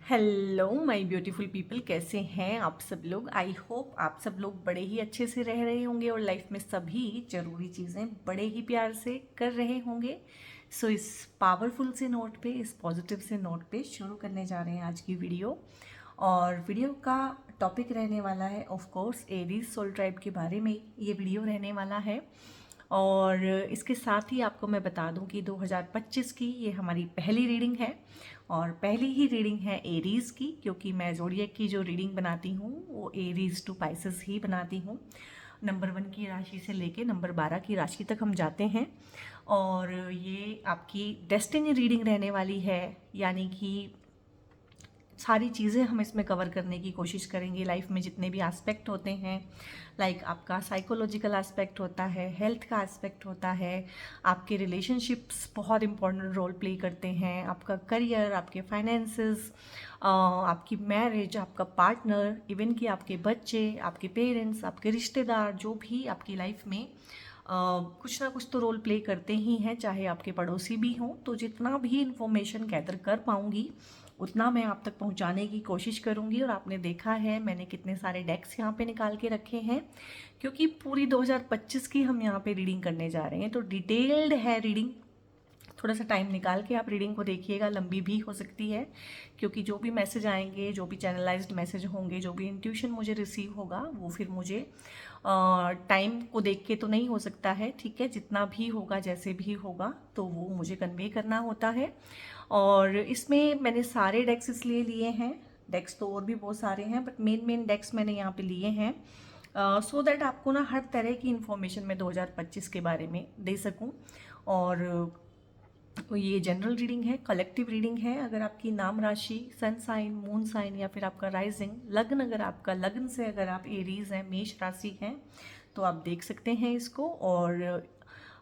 Hello my beautiful people, कैसे हैं आप सब लोग। आई होप आप सब लोग बड़े ही अच्छे से रह रहे होंगे और लाइफ में सभी ज़रूरी चीज़ें बड़े ही प्यार से कर रहे होंगे। सो इस पावरफुल से नोट पे, इस पॉजिटिव से नोट पे शुरू करने जा रहे हैं आज की वीडियो। और वीडियो का टॉपिक रहने वाला है of course Aries soul tribe के बारे में ये वीडियो रहने वाला है। और इसके साथ ही आपको मैं बता दूं कि 2025 की ये हमारी पहली रीडिंग है और पहली ही रीडिंग है एरीज़ की, क्योंकि मैं ज़ोडिएक की जो रीडिंग बनाती हूँ वो एरीज़ टू पाइसेस ही बनाती हूँ। नंबर 1 की राशि से लेके नंबर 12 की राशि तक हम जाते हैं और ये आपकी डेस्टिनी रीडिंग रहने वाली है, यानी कि सारी चीज़ें हम इसमें कवर करने की कोशिश करेंगे। लाइफ में जितने भी एस्पेक्ट होते हैं, लाइक आपका साइकोलॉजिकल एस्पेक्ट होता है, हेल्थ का एस्पेक्ट होता है, आपके रिलेशनशिप्स बहुत इंपॉर्टेंट रोल प्ले करते हैं, आपका करियर, आपके फाइनेंसेस, आपकी मैरिज, आपका पार्टनर, इवन कि आपके बच्चे, आपके पेरेंट्स, आपके रिश्तेदार, जो भी आपकी लाइफ में कुछ ना कुछ तो रोल प्ले करते ही हैं, चाहे आपके पड़ोसी भी हों। तो जितना भी इंफॉर्मेशन गैदर कर पाऊँगी उतना मैं आप तक पहुंचाने की कोशिश करूंगी। और आपने देखा है मैंने कितने सारे डेक्स यहाँ पे निकाल के रखे हैं, क्योंकि पूरी 2025 की हम यहाँ पे रीडिंग करने जा रहे हैं। तो डिटेल्ड है रीडिंग, थोड़ा सा टाइम निकाल के आप रीडिंग को देखिएगा, लंबी भी हो सकती है क्योंकि जो भी मैसेज आएंगे, जो भी चैनलाइज्ड मैसेज होंगे, जो भी इंट्यूशन मुझे रिसीव होगा वो फिर मुझे टाइम को देख के तो नहीं हो सकता है, ठीक है। जितना भी होगा, जैसे भी होगा, तो वो मुझे कन्वे करना होता है। और इसमें मैंने सारे डेक्स इसलिए लिए हैं, डेक्स तो और भी बहुत सारे हैं बट मेन डेक्स मैंने यहाँ पे लिए हैं सो दैट आपको ना हर तरह की इन्फॉर्मेशन मैं 2025 के बारे में दे सकूं। और ये जनरल रीडिंग है, कलेक्टिव रीडिंग है। अगर आपकी नाम राशि, सन साइन, मून साइन या फिर आपका राइजिंग लग्न, अगर आपका लग्न से अगर आप एरीज हैं, मेष राशि हैं, तो आप देख सकते हैं इसको। और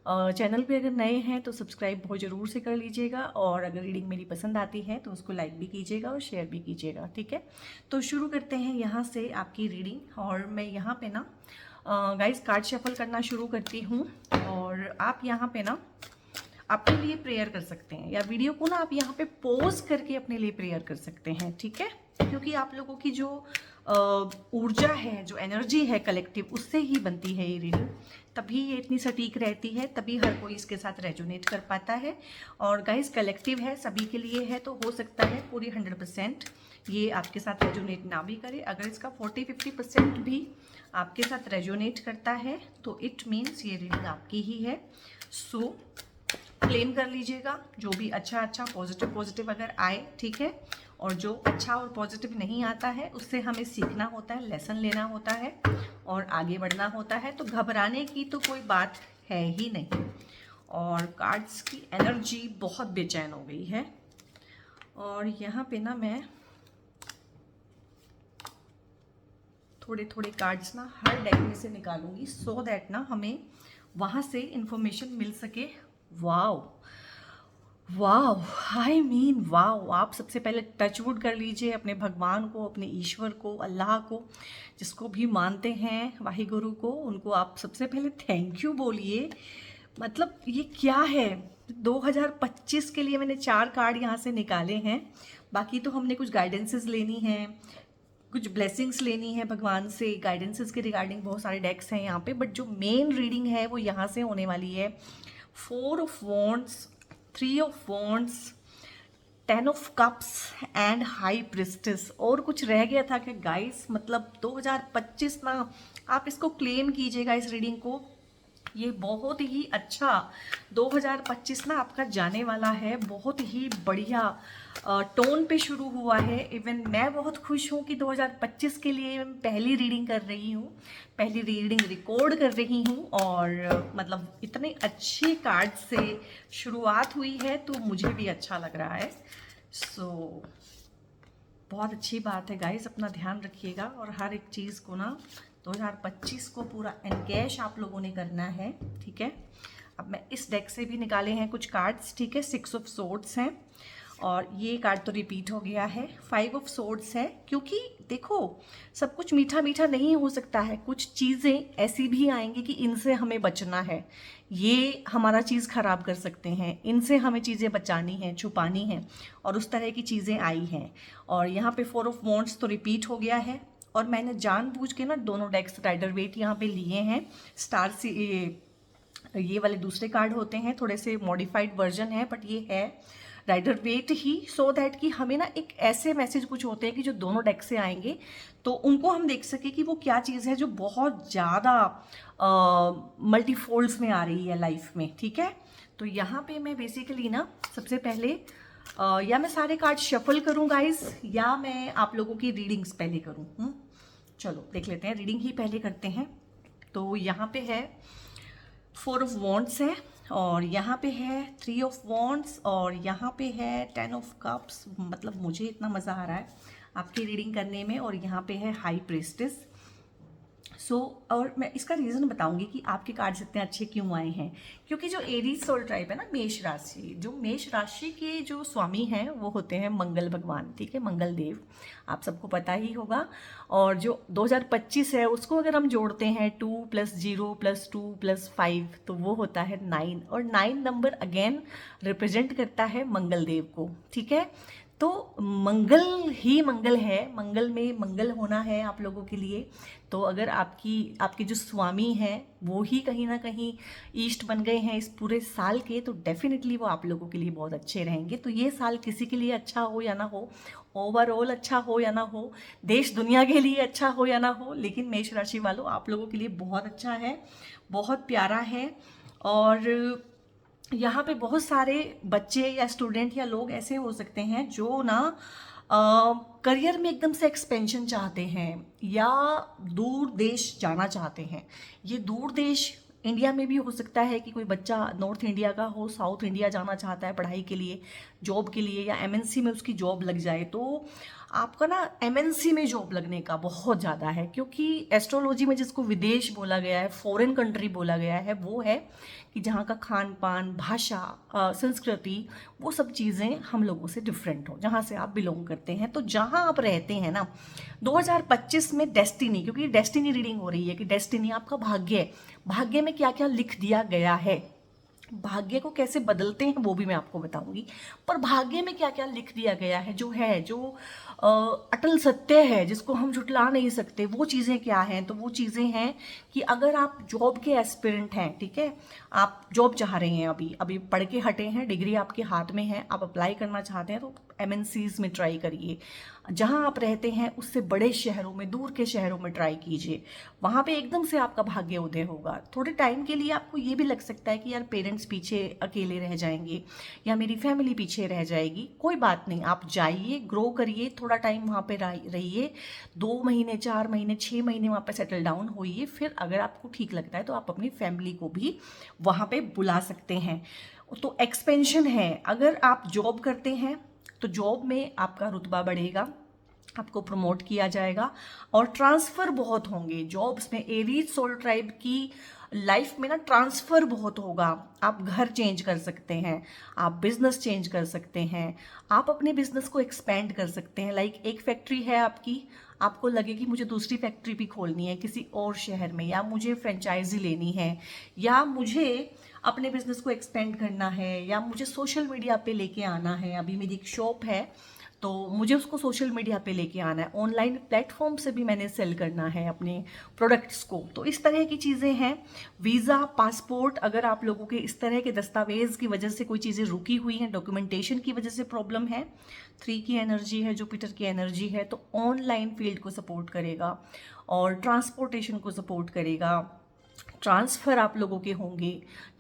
चैनल पे अगर नए हैं तो सब्सक्राइब बहुत ज़रूर से कर लीजिएगा, और अगर रीडिंग मेरी पसंद आती है तो उसको लाइक भी कीजिएगा और शेयर भी कीजिएगा, ठीक है। तो शुरू करते हैं यहाँ से आपकी रीडिंग। और मैं यहाँ पे ना गाइस कार्ड शफल करना शुरू करती हूँ, और आप यहाँ पे ना अपने लिए प्रेयर कर सकते हैं, या वीडियो को ना आप यहाँ पे पॉज करके अपने लिए प्रेयर कर सकते हैं, ठीक है। क्योंकि आप लोगों की जो ऊर्जा है, जो एनर्जी है कलेक्टिव, उससे ही बनती है ये रीडिंग, तभी ये इतनी सटीक रहती है, तभी हर कोई इसके साथ रेजोनेट कर पाता है। और गाइस कलेक्टिव है, सभी के लिए है, तो हो सकता है पूरी 100% ये आपके साथ रेजोनेट ना भी करे। अगर इसका 40-50% भी आपके साथ रेजोनेट करता है तो इट मीन्स ये रीडिंग आपकी ही है। सो क्लेम कर लीजिएगा जो भी अच्छा पॉजिटिव अगर आए, ठीक है। और जो अच्छा और पॉजिटिव नहीं आता है उससे हमें सीखना होता है, लेसन लेना होता है और आगे बढ़ना होता है। तो घबराने की तो कोई बात है ही नहीं। और कार्ड्स की एनर्जी बहुत बेचैन हो गई है, और यहाँ पे ना मैं थोड़े थोड़े कार्ड्स ना हर डेक में से निकालूंगी, सो दैट ना हमें वहाँ से इंफॉर्मेशन मिल सके। Wow wow, I mean wow. आप सबसे पहले टचवुड कर लीजिए अपने भगवान को, अपने ईश्वर को, अल्लाह को, जिसको भी मानते हैं, वाहिगुरु को, उनको आप सबसे पहले थैंक यू बोलिए। मतलब ये क्या है, 2025 के लिए मैंने 4 कार्ड यहाँ से निकाले हैं। बाकी तो हमने कुछ गाइडेंसेस लेनी है, कुछ ब्लेसिंग्स लेनी है भगवान से, गाइडेंसेस के रिगार्डिंग बहुत सारे डेक्स हैं यहाँ पे, बट जो मेन रीडिंग है वो यहाँ से होने वाली है। 4 of wands, 3 of wands, 10 of cups and high priestess. और कुछ रह गया था क्या गाइस? मतलब 2025 ना आप इसको क्लेम कीजिएगा, इस रीडिंग को। ये बहुत ही अच्छा 2025 ना आपका जाने वाला है, बहुत ही बढ़िया टोन पे शुरू हुआ है। इवन मैं बहुत खुश हूँ कि 2025 के लिए मैं पहली रीडिंग कर रही हूँ, पहली रीडिंग रिकॉर्ड कर रही हूँ। और मतलब इतने अच्छे कार्ड से शुरुआत हुई है तो मुझे भी अच्छा लग रहा है। सो बहुत अच्छी बात है गाइस, अपना ध्यान रखिएगा और हर एक चीज़ को ना 2025 को पूरा एनकैश आप लोगों ने करना है, ठीक है। अब मैं इस डेक से भी निकाले हैं कुछ कार्ड्स, ठीक है। 6 ऑफ सोर्ड्स हैं, और ये कार्ड तो रिपीट हो गया है। 5 ऑफ सोर्ड्स है, क्योंकि देखो सब कुछ मीठा मीठा नहीं हो सकता है, कुछ चीज़ें ऐसी भी आएंगी कि इनसे हमें बचना है, ये हमारा चीज़ ख़राब कर सकते हैं, इनसे हमें चीज़ें बचानी हैं, छुपानी हैं, और उस तरह की चीज़ें आई हैं। और यहाँ पे 4 ऑफ वॉन्ड्स तो रिपीट हो गया है। और मैंने जानबूझ के ना दोनों डेक्स राइडर वेट यहाँ पे लिए हैं। स्टार से ये वाले दूसरे कार्ड होते हैं, थोड़े से मॉडिफाइड वर्जन है, बट ये है राइडर वेट ही, सो दैट कि हमें ना एक ऐसे मैसेज कुछ होते हैं कि जो दोनों डेक से आएंगे तो उनको हम देख सके कि वो क्या चीज़ है जो बहुत ज़्यादा मल्टीफोल्ड्स में आ रही है लाइफ में। ठीक है, तो यहाँ पे मैं बेसिकली ना सबसे पहले या मैं सारे कार्ड शफल करूँ गाइज, या मैं आप लोगों की रीडिंग्स पहले करूँ। चलो देख लेते हैं, रीडिंग ही पहले करते हैं। तो यहाँ पे है 4 ऑफ वॉन्ड्स है, और यहाँ पे है 3 ऑफ वॉन्ड्स, और यहाँ पे है 10 ऑफ कप्स। मतलब मुझे इतना मज़ा आ रहा है आपकी रीडिंग करने में। और यहाँ पे है हाई प्रीस्टेस। और मैं इसका रीज़न बताऊंगी कि आपके कार्ड्स इतने अच्छे क्यों आए हैं, क्योंकि जो एरीज सोल ट्राइब है ना, मेष राशि, जो मेष राशि के जो स्वामी हैं वो होते हैं मंगल भगवान। ठीक है, मंगल देव, आप सबको पता ही होगा। और जो 2025 है उसको अगर हम जोड़ते हैं 2 + 0 + 2 + 5 तो वो होता है 9, और 9 नंबर अगेन रिप्रेजेंट करता है मंगल देव को। ठीक है, तो मंगल ही मंगल है, मंगल में मंगल होना है आप लोगों के लिए। तो अगर आपके जो स्वामी हैं वो ही कहीं ना कहीं ईस्ट बन गए हैं इस पूरे साल के, तो डेफिनेटली वो आप लोगों के लिए बहुत अच्छे रहेंगे। तो ये साल किसी के लिए अच्छा हो या ना हो, ओवरऑल अच्छा हो या ना हो, देश दुनिया के लिए अच्छा हो या ना हो, लेकिन मेष राशि वालों आप लोगों के लिए बहुत अच्छा है, बहुत प्यारा है। और यहाँ पे बहुत सारे बच्चे या स्टूडेंट या लोग ऐसे हो सकते हैं जो ना करियर में एकदम से एक्सपेंशन चाहते हैं या दूर देश जाना चाहते हैं। ये दूर देश इंडिया में भी हो सकता है कि कोई बच्चा नॉर्थ इंडिया का हो, साउथ इंडिया जाना चाहता है पढ़ाई के लिए, जॉब के लिए, या एमएनसी में उसकी जॉब लग जाए। तो आपका ना एमएनसी में जॉब लगने का बहुत ज़्यादा है, क्योंकि एस्ट्रोलॉजी में जिसको विदेश बोला गया है, फॉरेन कंट्री बोला गया है, वो है कि जहाँ का खान पान, भाषा, संस्कृति, वो सब चीज़ें हम लोगों से डिफरेंट हो, जहाँ से आप बिलोंग करते हैं। तो जहाँ आप रहते हैं ना, 2025 में डेस्टिनी, क्योंकि डेस्टिनी रीडिंग हो रही है कि डेस्टिनी आपका भाग्य है, भाग्य में क्या क्या लिख दिया गया है, भाग्य को कैसे बदलते हैं वो भी मैं आपको बताऊंगी, पर भाग्य में क्या क्या लिख दिया गया है, जो अटल सत्य है, जिसको हम झुटला नहीं सकते, वो चीज़ें क्या हैं। तो वो चीज़ें हैं कि अगर आप जॉब के एस्पिरेंट हैं, ठीक है, आप जॉब चाह रहे हैं, अभी पढ़ के हटे हैं, डिग्री आपके हाथ में है, आप अप्लाई करना चाहते हैं, तो एमएनसीज में ट्राई करिए। जहाँ आप रहते हैं उससे बड़े शहरों में, दूर के शहरों में ट्राई कीजिए, वहाँ पे एकदम से आपका भाग्य उदय होगा। थोड़े टाइम के लिए आपको ये भी लग सकता है कि यार पेरेंट्स पीछे अकेले रह जाएंगे या मेरी फैमिली पीछे रह जाएगी, कोई बात नहीं, आप जाइए, ग्रो करिए, थोड़ा टाइम वहाँ पे रहिए, 2 महीने, 4 महीने, 6 महीने वहाँ पे सेटल डाउन होइए। फिर अगर आपको ठीक लगता है तो आप अपनी फैमिली को भी वहाँ पे बुला सकते हैं। तो एक्सपेंशन है, अगर आप जॉब करते हैं तो जॉब में आपका रुतबा बढ़ेगा, आपको प्रमोट किया जाएगा, और ट्रांसफ़र बहुत होंगे जॉब्स में। एरीज सोल ट्राइब की लाइफ में ना ट्रांसफ़र बहुत होगा। आप घर चेंज कर सकते हैं, आप बिजनेस चेंज कर सकते हैं, आप अपने बिजनेस को एक्सपेंड कर सकते हैं। लाइक एक फैक्ट्री है आपकी, आपको लगे कि मुझे दूसरी फैक्ट्री भी खोलनी है किसी और शहर में, या मुझे फ्रेंचाइजी लेनी है, या मुझे अपने बिजनेस को एक्सपेंड करना है, या मुझे सोशल मीडिया पे लेके आना है। अभी मेरी एक शॉप है तो मुझे उसको सोशल मीडिया पे लेके आना है, ऑनलाइन प्लेटफॉर्म से भी मैंने सेल करना है अपने प्रोडक्ट्स को। तो इस तरह की चीज़ें हैं। वीज़ा, पासपोर्ट, अगर आप लोगों के इस तरह के दस्तावेज़ की वजह से कोई चीज़ें रुकी हुई हैं, डॉक्यूमेंटेशन की वजह से प्रॉब्लम है, 3 की एनर्जी है, जुपिटर की एनर्जी है, तो ऑनलाइन फील्ड को सपोर्ट करेगा और ट्रांसपोर्टेशन को सपोर्ट करेगा। ट्रांसफ़र आप लोगों के होंगे,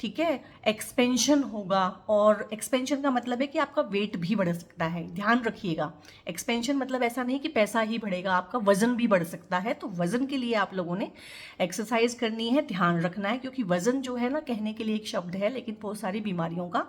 ठीक है, एक्सपेंशन होगा। और एक्सपेंशन का मतलब है कि आपका वेट भी बढ़ सकता है, ध्यान रखिएगा। एक्सपेंशन मतलब ऐसा नहीं कि पैसा ही बढ़ेगा, आपका वज़न भी बढ़ सकता है। तो वज़न के लिए आप लोगों ने एक्सरसाइज करनी है, ध्यान रखना है, क्योंकि वज़न जो है ना, कहने के लिए एक शब्द है लेकिन बहुत सारी बीमारियों का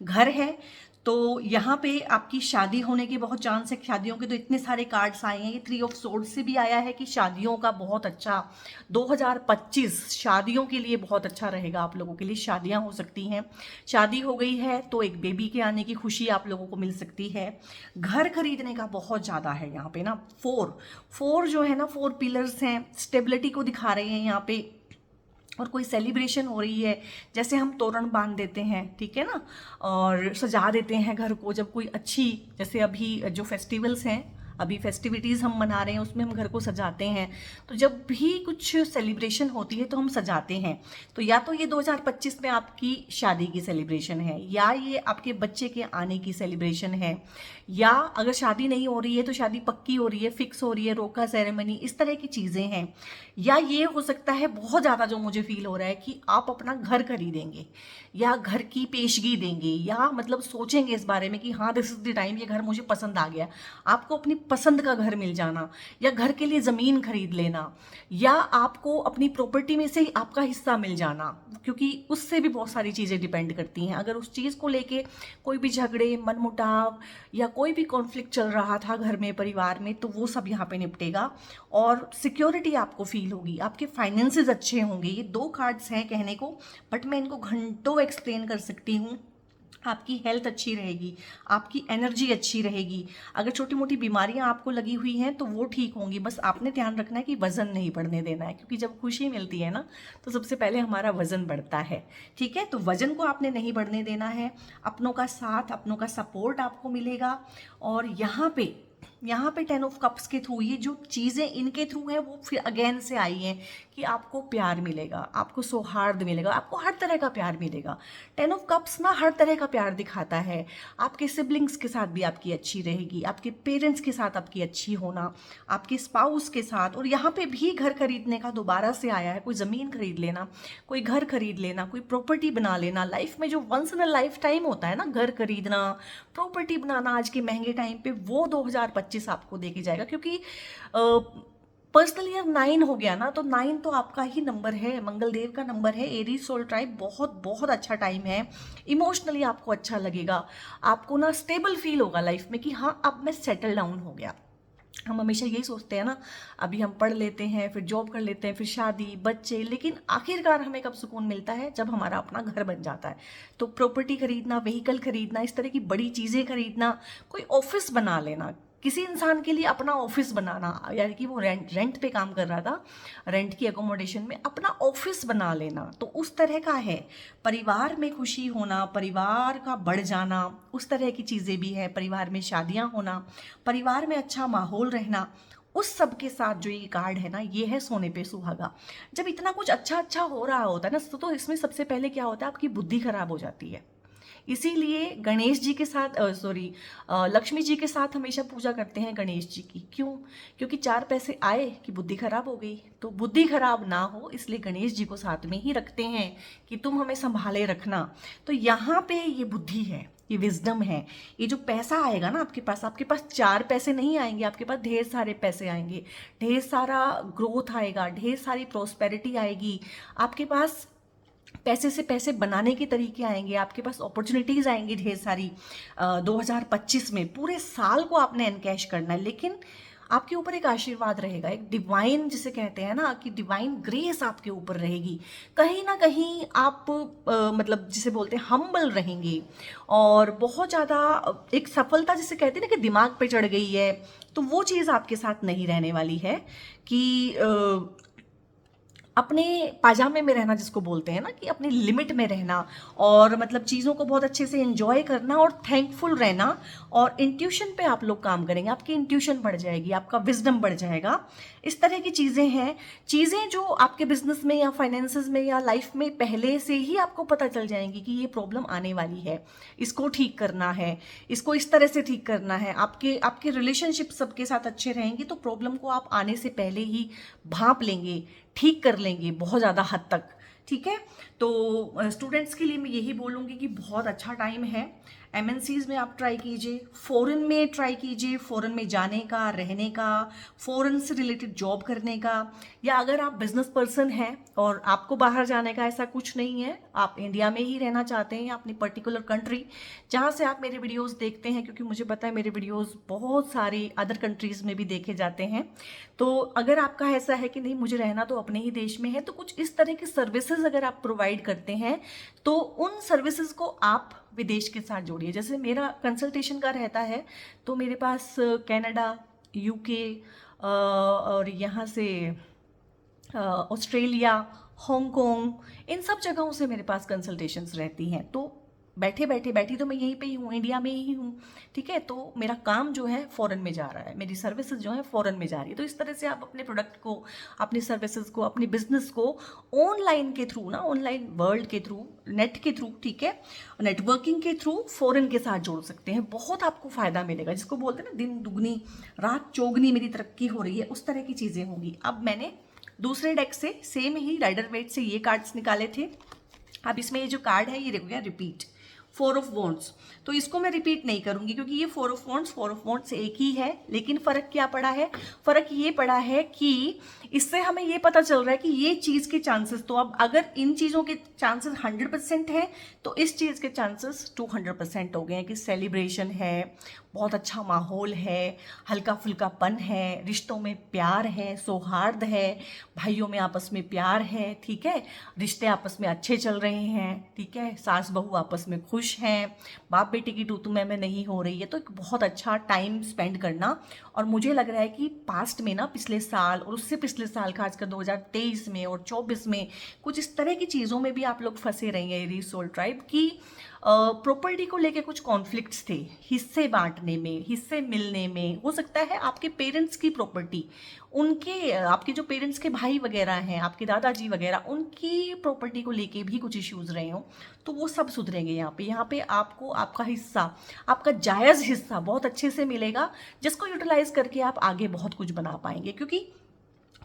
घर है। तो यहाँ पे आपकी शादी होने के बहुत चांस है। शादियों के तो इतने सारे कार्ड्स आए हैं। ये 3 ऑफ सोर्ड से भी आया है कि शादियों का बहुत अच्छा 2025 शादियों के लिए बहुत अच्छा रहेगा। आप लोगों के लिए शादियां हो सकती हैं। शादी हो गई है तो एक बेबी के आने की खुशी आप लोगों को मिल सकती है। घर खरीदने का बहुत ज़्यादा है यहाँ पे ना। फोर जो है ना, 4 पिलर्स हैं, स्टेबिलिटी को दिखा रहे हैं यहाँ पे। और कोई सेलिब्रेशन हो रही है, जैसे हम तोरण बांध देते हैं, ठीक है ना, और सजा देते हैं घर को जब कोई अच्छी, जैसे अभी जो फेस्टिवल्स हैं, अभी फेस्टिविटीज़ हम मना रहे हैं, उसमें हम घर को सजाते हैं। तो जब भी कुछ सेलिब्रेशन होती है तो हम सजाते हैं। तो या तो ये 2025 में आपकी शादी की सेलिब्रेशन है, या ये आपके बच्चे के आने की सेलिब्रेशन है, या अगर शादी नहीं हो रही है तो शादी पक्की हो रही है, फिक्स हो रही है, रोका सेरेमनी, इस तरह की चीज़ें हैं। या ये हो सकता है बहुत ज़्यादा जो मुझे फील हो रहा है कि आप अपना घर खरीदेंगे या घर की पेशगी देंगे, या मतलब सोचेंगे इस बारे में कि हाँ दिस इज़ द टाइम, ये घर मुझे पसंद आ गया। आपको अपनी पसंद का घर मिल जाना, या घर के लिए ज़मीन खरीद लेना, या आपको अपनी प्रॉपर्टी में से ही आपका हिस्सा मिल जाना, क्योंकि उससे भी बहुत सारी चीज़ें डिपेंड करती हैं। अगर उस चीज़ को लेके कोई भी झगड़े, मनमुटाव या कोई भी कॉन्फ्लिक्ट चल रहा था घर में, परिवार में, तो वो सब यहाँ पे निपटेगा और सिक्योरिटी आपको फील होगी, आपके फाइनेंसेस अच्छे होंगे। ये 2 कार्ड्स हैं कहने को, बट मैं इनको घंटों एक्सप्लेन कर सकती हूँ। आपकी हेल्थ अच्छी रहेगी, आपकी एनर्जी अच्छी रहेगी। अगर छोटी मोटी बीमारियां आपको लगी हुई हैं तो वो ठीक होंगी। बस आपने ध्यान रखना है कि वज़न नहीं बढ़ने देना है, क्योंकि जब खुशी मिलती है ना तो सबसे पहले हमारा वज़न बढ़ता है, ठीक है। तो वज़न को आपने नहीं बढ़ने देना है। अपनों का साथ, अपनों का सपोर्ट आपको मिलेगा। और यहाँ पे 10 ऑफ कप्स के थ्रू, ये जो चीज़ें इनके थ्रू हैं वो फिर अगेन से आई हैं कि आपको प्यार मिलेगा, आपको सौहार्द मिलेगा, आपको हर तरह का प्यार मिलेगा। 10 ऑफ कप्स ना हर तरह का प्यार दिखाता है। आपके सिबलिंग्स के साथ भी आपकी अच्छी रहेगी, आपके पेरेंट्स के साथ आपकी अच्छी होना, आपके स्पाउस के साथ। और यहाँ पे भी घर खरीदने का दोबारा से आया है, कोई ज़मीन खरीद लेना, कोई घर खरीद लेना, कोई प्रॉपर्टी बना लेना। लाइफ में जो once in a lifetime होता है ना, घर खरीदना, प्रॉपर्टी बनाना आज के महंगे टाइम पे, वो 2025 आपको देके जाएगा। क्योंकि पर्सनल ईयर 9 हो गया ना, तो 9 तो आपका ही नंबर है, मंगल देव का नंबर है, एरीज सोल टाइप, बहुत बहुत अच्छा टाइम है। इमोशनली आपको अच्छा लगेगा, आपको ना स्टेबल फील होगा लाइफ में कि हाँ अब मैं सेटल डाउन हो गया। हम हमेशा यही सोचते हैं ना, अभी हम पढ़ लेते हैं, फिर जॉब कर लेते हैं, फिर शादी, बच्चे, लेकिन आखिरकार हमें कब सुकून मिलता है? जब हमारा अपना घर बन जाता है। तो प्रॉपर्टी खरीदना, व्हीकल खरीदना, इस तरह की बड़ी चीज़ें खरीदना, कोई ऑफिस बना लेना, किसी इंसान के लिए अपना ऑफिस बनाना, यानी कि वो रेंट पे काम कर रहा था, रेंट की एकोमोडेशन में अपना ऑफिस बना लेना, तो उस तरह का है। परिवार में खुशी होना, परिवार का बढ़ जाना, उस तरह की चीज़ें भी हैं। परिवार में शादियां होना, परिवार में अच्छा माहौल रहना, उस सब के साथ जो ये कार्ड है ना, ये है सोने पे सुहागा। जब इतना कुछ अच्छा अच्छा हो रहा होता है ना, तो इसमें सबसे पहले क्या होता है, आपकी बुद्धि खराब हो जाती है। इसीलिए गणेश जी के साथ लक्ष्मी जी के साथ हमेशा पूजा करते हैं गणेश जी की। क्यों? क्योंकि 4 पैसे आए कि बुद्धि खराब हो गई, तो बुद्धि खराब ना हो इसलिए गणेश जी को साथ में ही रखते हैं कि तुम हमें संभाले रखना। तो यहाँ पे ये बुद्धि है, ये विजडम है। ये जो पैसा आएगा ना आपके पास 4 पैसे नहीं आएंगे, आपके पास ढेर सारे पैसे आएंगे, ढेर सारा ग्रोथ आएगा, ढेर सारी प्रॉस्पेरिटी आएगी। आपके पास पैसे से पैसे बनाने के तरीके आएंगे, आपके पास अपॉर्चुनिटीज़ आएंगी ढेर सारी। 2025 में पूरे साल को आपने एनकैश करना है, लेकिन आपके ऊपर एक आशीर्वाद रहेगा, एक डिवाइन जिसे कहते हैं ना, कि डिवाइन ग्रेस आपके ऊपर रहेगी। कहीं ना कहीं आप मतलब जिसे बोलते हैं हम्बल रहेंगे, और बहुत ज़्यादा एक सफलता जिसे कहते हैं ना कि दिमाग पे चढ़ गई है, तो वो चीज़ आपके साथ नहीं रहने वाली है। कि अपने पाजामे में रहना जिसको बोलते हैं ना, कि अपनी लिमिट में रहना, और मतलब चीज़ों को बहुत अच्छे से एंजॉय करना और थैंकफुल रहना। और इंट्यूशन पे आप लोग काम करेंगे, आपकी इंट्यूशन बढ़ जाएगी, आपका विजडम बढ़ जाएगा। इस तरह की चीज़ें हैं, चीज़ें जो आपके बिजनेस में या फाइनेंसेस में या लाइफ में पहले से ही आपको पता चल जाएंगी कि ये प्रॉब्लम आने वाली है, इसको ठीक करना है, इसको इस तरह से ठीक करना है। आपके आपके रिलेशनशिप सबके साथ अच्छे रहेंगे तो प्रॉब्लम को आप आने से पहले ही भांप लेंगे, ठीक कर लेंगे बहुत ज़्यादा हद तक, ठीक है। तो स्टूडेंट्स के लिए मैं यही बोलूँगी कि बहुत अच्छा टाइम है। एमएनसीज में आप ट्राई कीजिए, फॉरेन में ट्राई कीजिए, फॉरेन में जाने का, रहने का, फॉरेन से रिलेटेड जॉब करने का, या अगर आप बिजनेस पर्सन हैं और आपको बाहर जाने का ऐसा कुछ नहीं है, आप इंडिया में ही रहना चाहते हैं या अपनी पर्टिकुलर कंट्री जहाँ से आप मेरे वीडियोस देखते हैं, क्योंकि मुझे पता है मेरे वीडियोस बहुत सारी अदर कंट्रीज़ में भी देखे जाते हैं। तो अगर आपका ऐसा है कि नहीं मुझे रहना तो अपने ही देश में है, तो कुछ इस तरह की सर्विसेज अगर आप प्रोवाइड करते हैं तो उन सर्विसेज को आप विदेश के साथ जोड़िए। जैसे मेरा कंसल्टेशन का रहता है तो मेरे पास कनाडा, यूके और यहाँ से ऑस्ट्रेलिया, हांगकांग, इन सब जगहों से मेरे पास कंसल्टेशंस रहती हैं। तो बैठी तो मैं यहीं पे ही हूँ, इंडिया में ही हूँ, ठीक है। तो मेरा काम जो है फॉरेन में जा रहा है, मेरी सर्विसेज जो है फॉरेन में जा रही है। तो इस तरह से आप अपने प्रोडक्ट को, अपनी सर्विसेज को, अपने बिजनेस को ऑनलाइन के थ्रू ना, ऑनलाइन वर्ल्ड के थ्रू, नेट के थ्रू, ठीक है, नेटवर्किंग के थ्रू फॉरेन के साथ जोड़ सकते हैं। बहुत आपको फ़ायदा मिलेगा। जिसको बोलते हैं ना दिन दुगनी रात चौगनी मेरी तरक्की हो रही है, उस तरह की चीज़ें होंगी। अब मैंने दूसरे डेक से सेम ही राइडर वेट से ये कार्ड्स निकाले थे। अब इसमें ये जो कार्ड है ये हो गया रिपीट, 4 ऑफ वॉन्ड्स। तो इसको मैं रिपीट नहीं करूंगी क्योंकि ये 4 ऑफ वॉन्ड्स एक ही है। लेकिन फ़र्क क्या पड़ा है? फ़र्क ये पड़ा है कि इससे हमें ये पता चल रहा है कि ये चीज़ के चांसेस, तो अब अगर इन चीज़ों के चांसेस 100% हैं तो इस चीज़ के चांसेस 200% हो गए हैं कि सेलिब्रेशन है, बहुत अच्छा माहौल है, हल्का फुल्कापन है, रिश्तों में प्यार है, सौहार्द है, भाइयों में आपस में प्यार है, ठीक है, रिश्ते आपस में अच्छे चल रहे हैं, ठीक है, सास बहू आपस में खुश हैं, बाप बेटे की तू मैं नहीं हो रही है। तो एक बहुत अच्छा टाइम स्पेंड करना। और मुझे लग रहा है कि पास्ट में ना, पिछले साल और उससे पिछले साल, खासकर 2023 में और 24 में कुछ इस तरह की चीज़ों में भी आप लोग फंसे रहेंगे एरीज सोल ट्राइब की। प्रॉपर्टी को लेके कुछ कॉन्फ्लिक्ट्स थे, हिस्से बांटने में, हिस्से मिलने में। हो सकता है आपके पेरेंट्स की प्रॉपर्टी, उनके, आपके जो पेरेंट्स के भाई वगैरह हैं, आपके दादाजी वगैरह, उनकी प्रॉपर्टी को लेके भी कुछ इश्यूज रहे हों, तो वो सब सुधरेंगे। यहाँ पे आपको आपका हिस्सा, आपका जायज़ हिस्सा बहुत अच्छे से मिलेगा, जिसको यूटिलाइज करके आप आगे बहुत कुछ बना पाएंगे। क्योंकि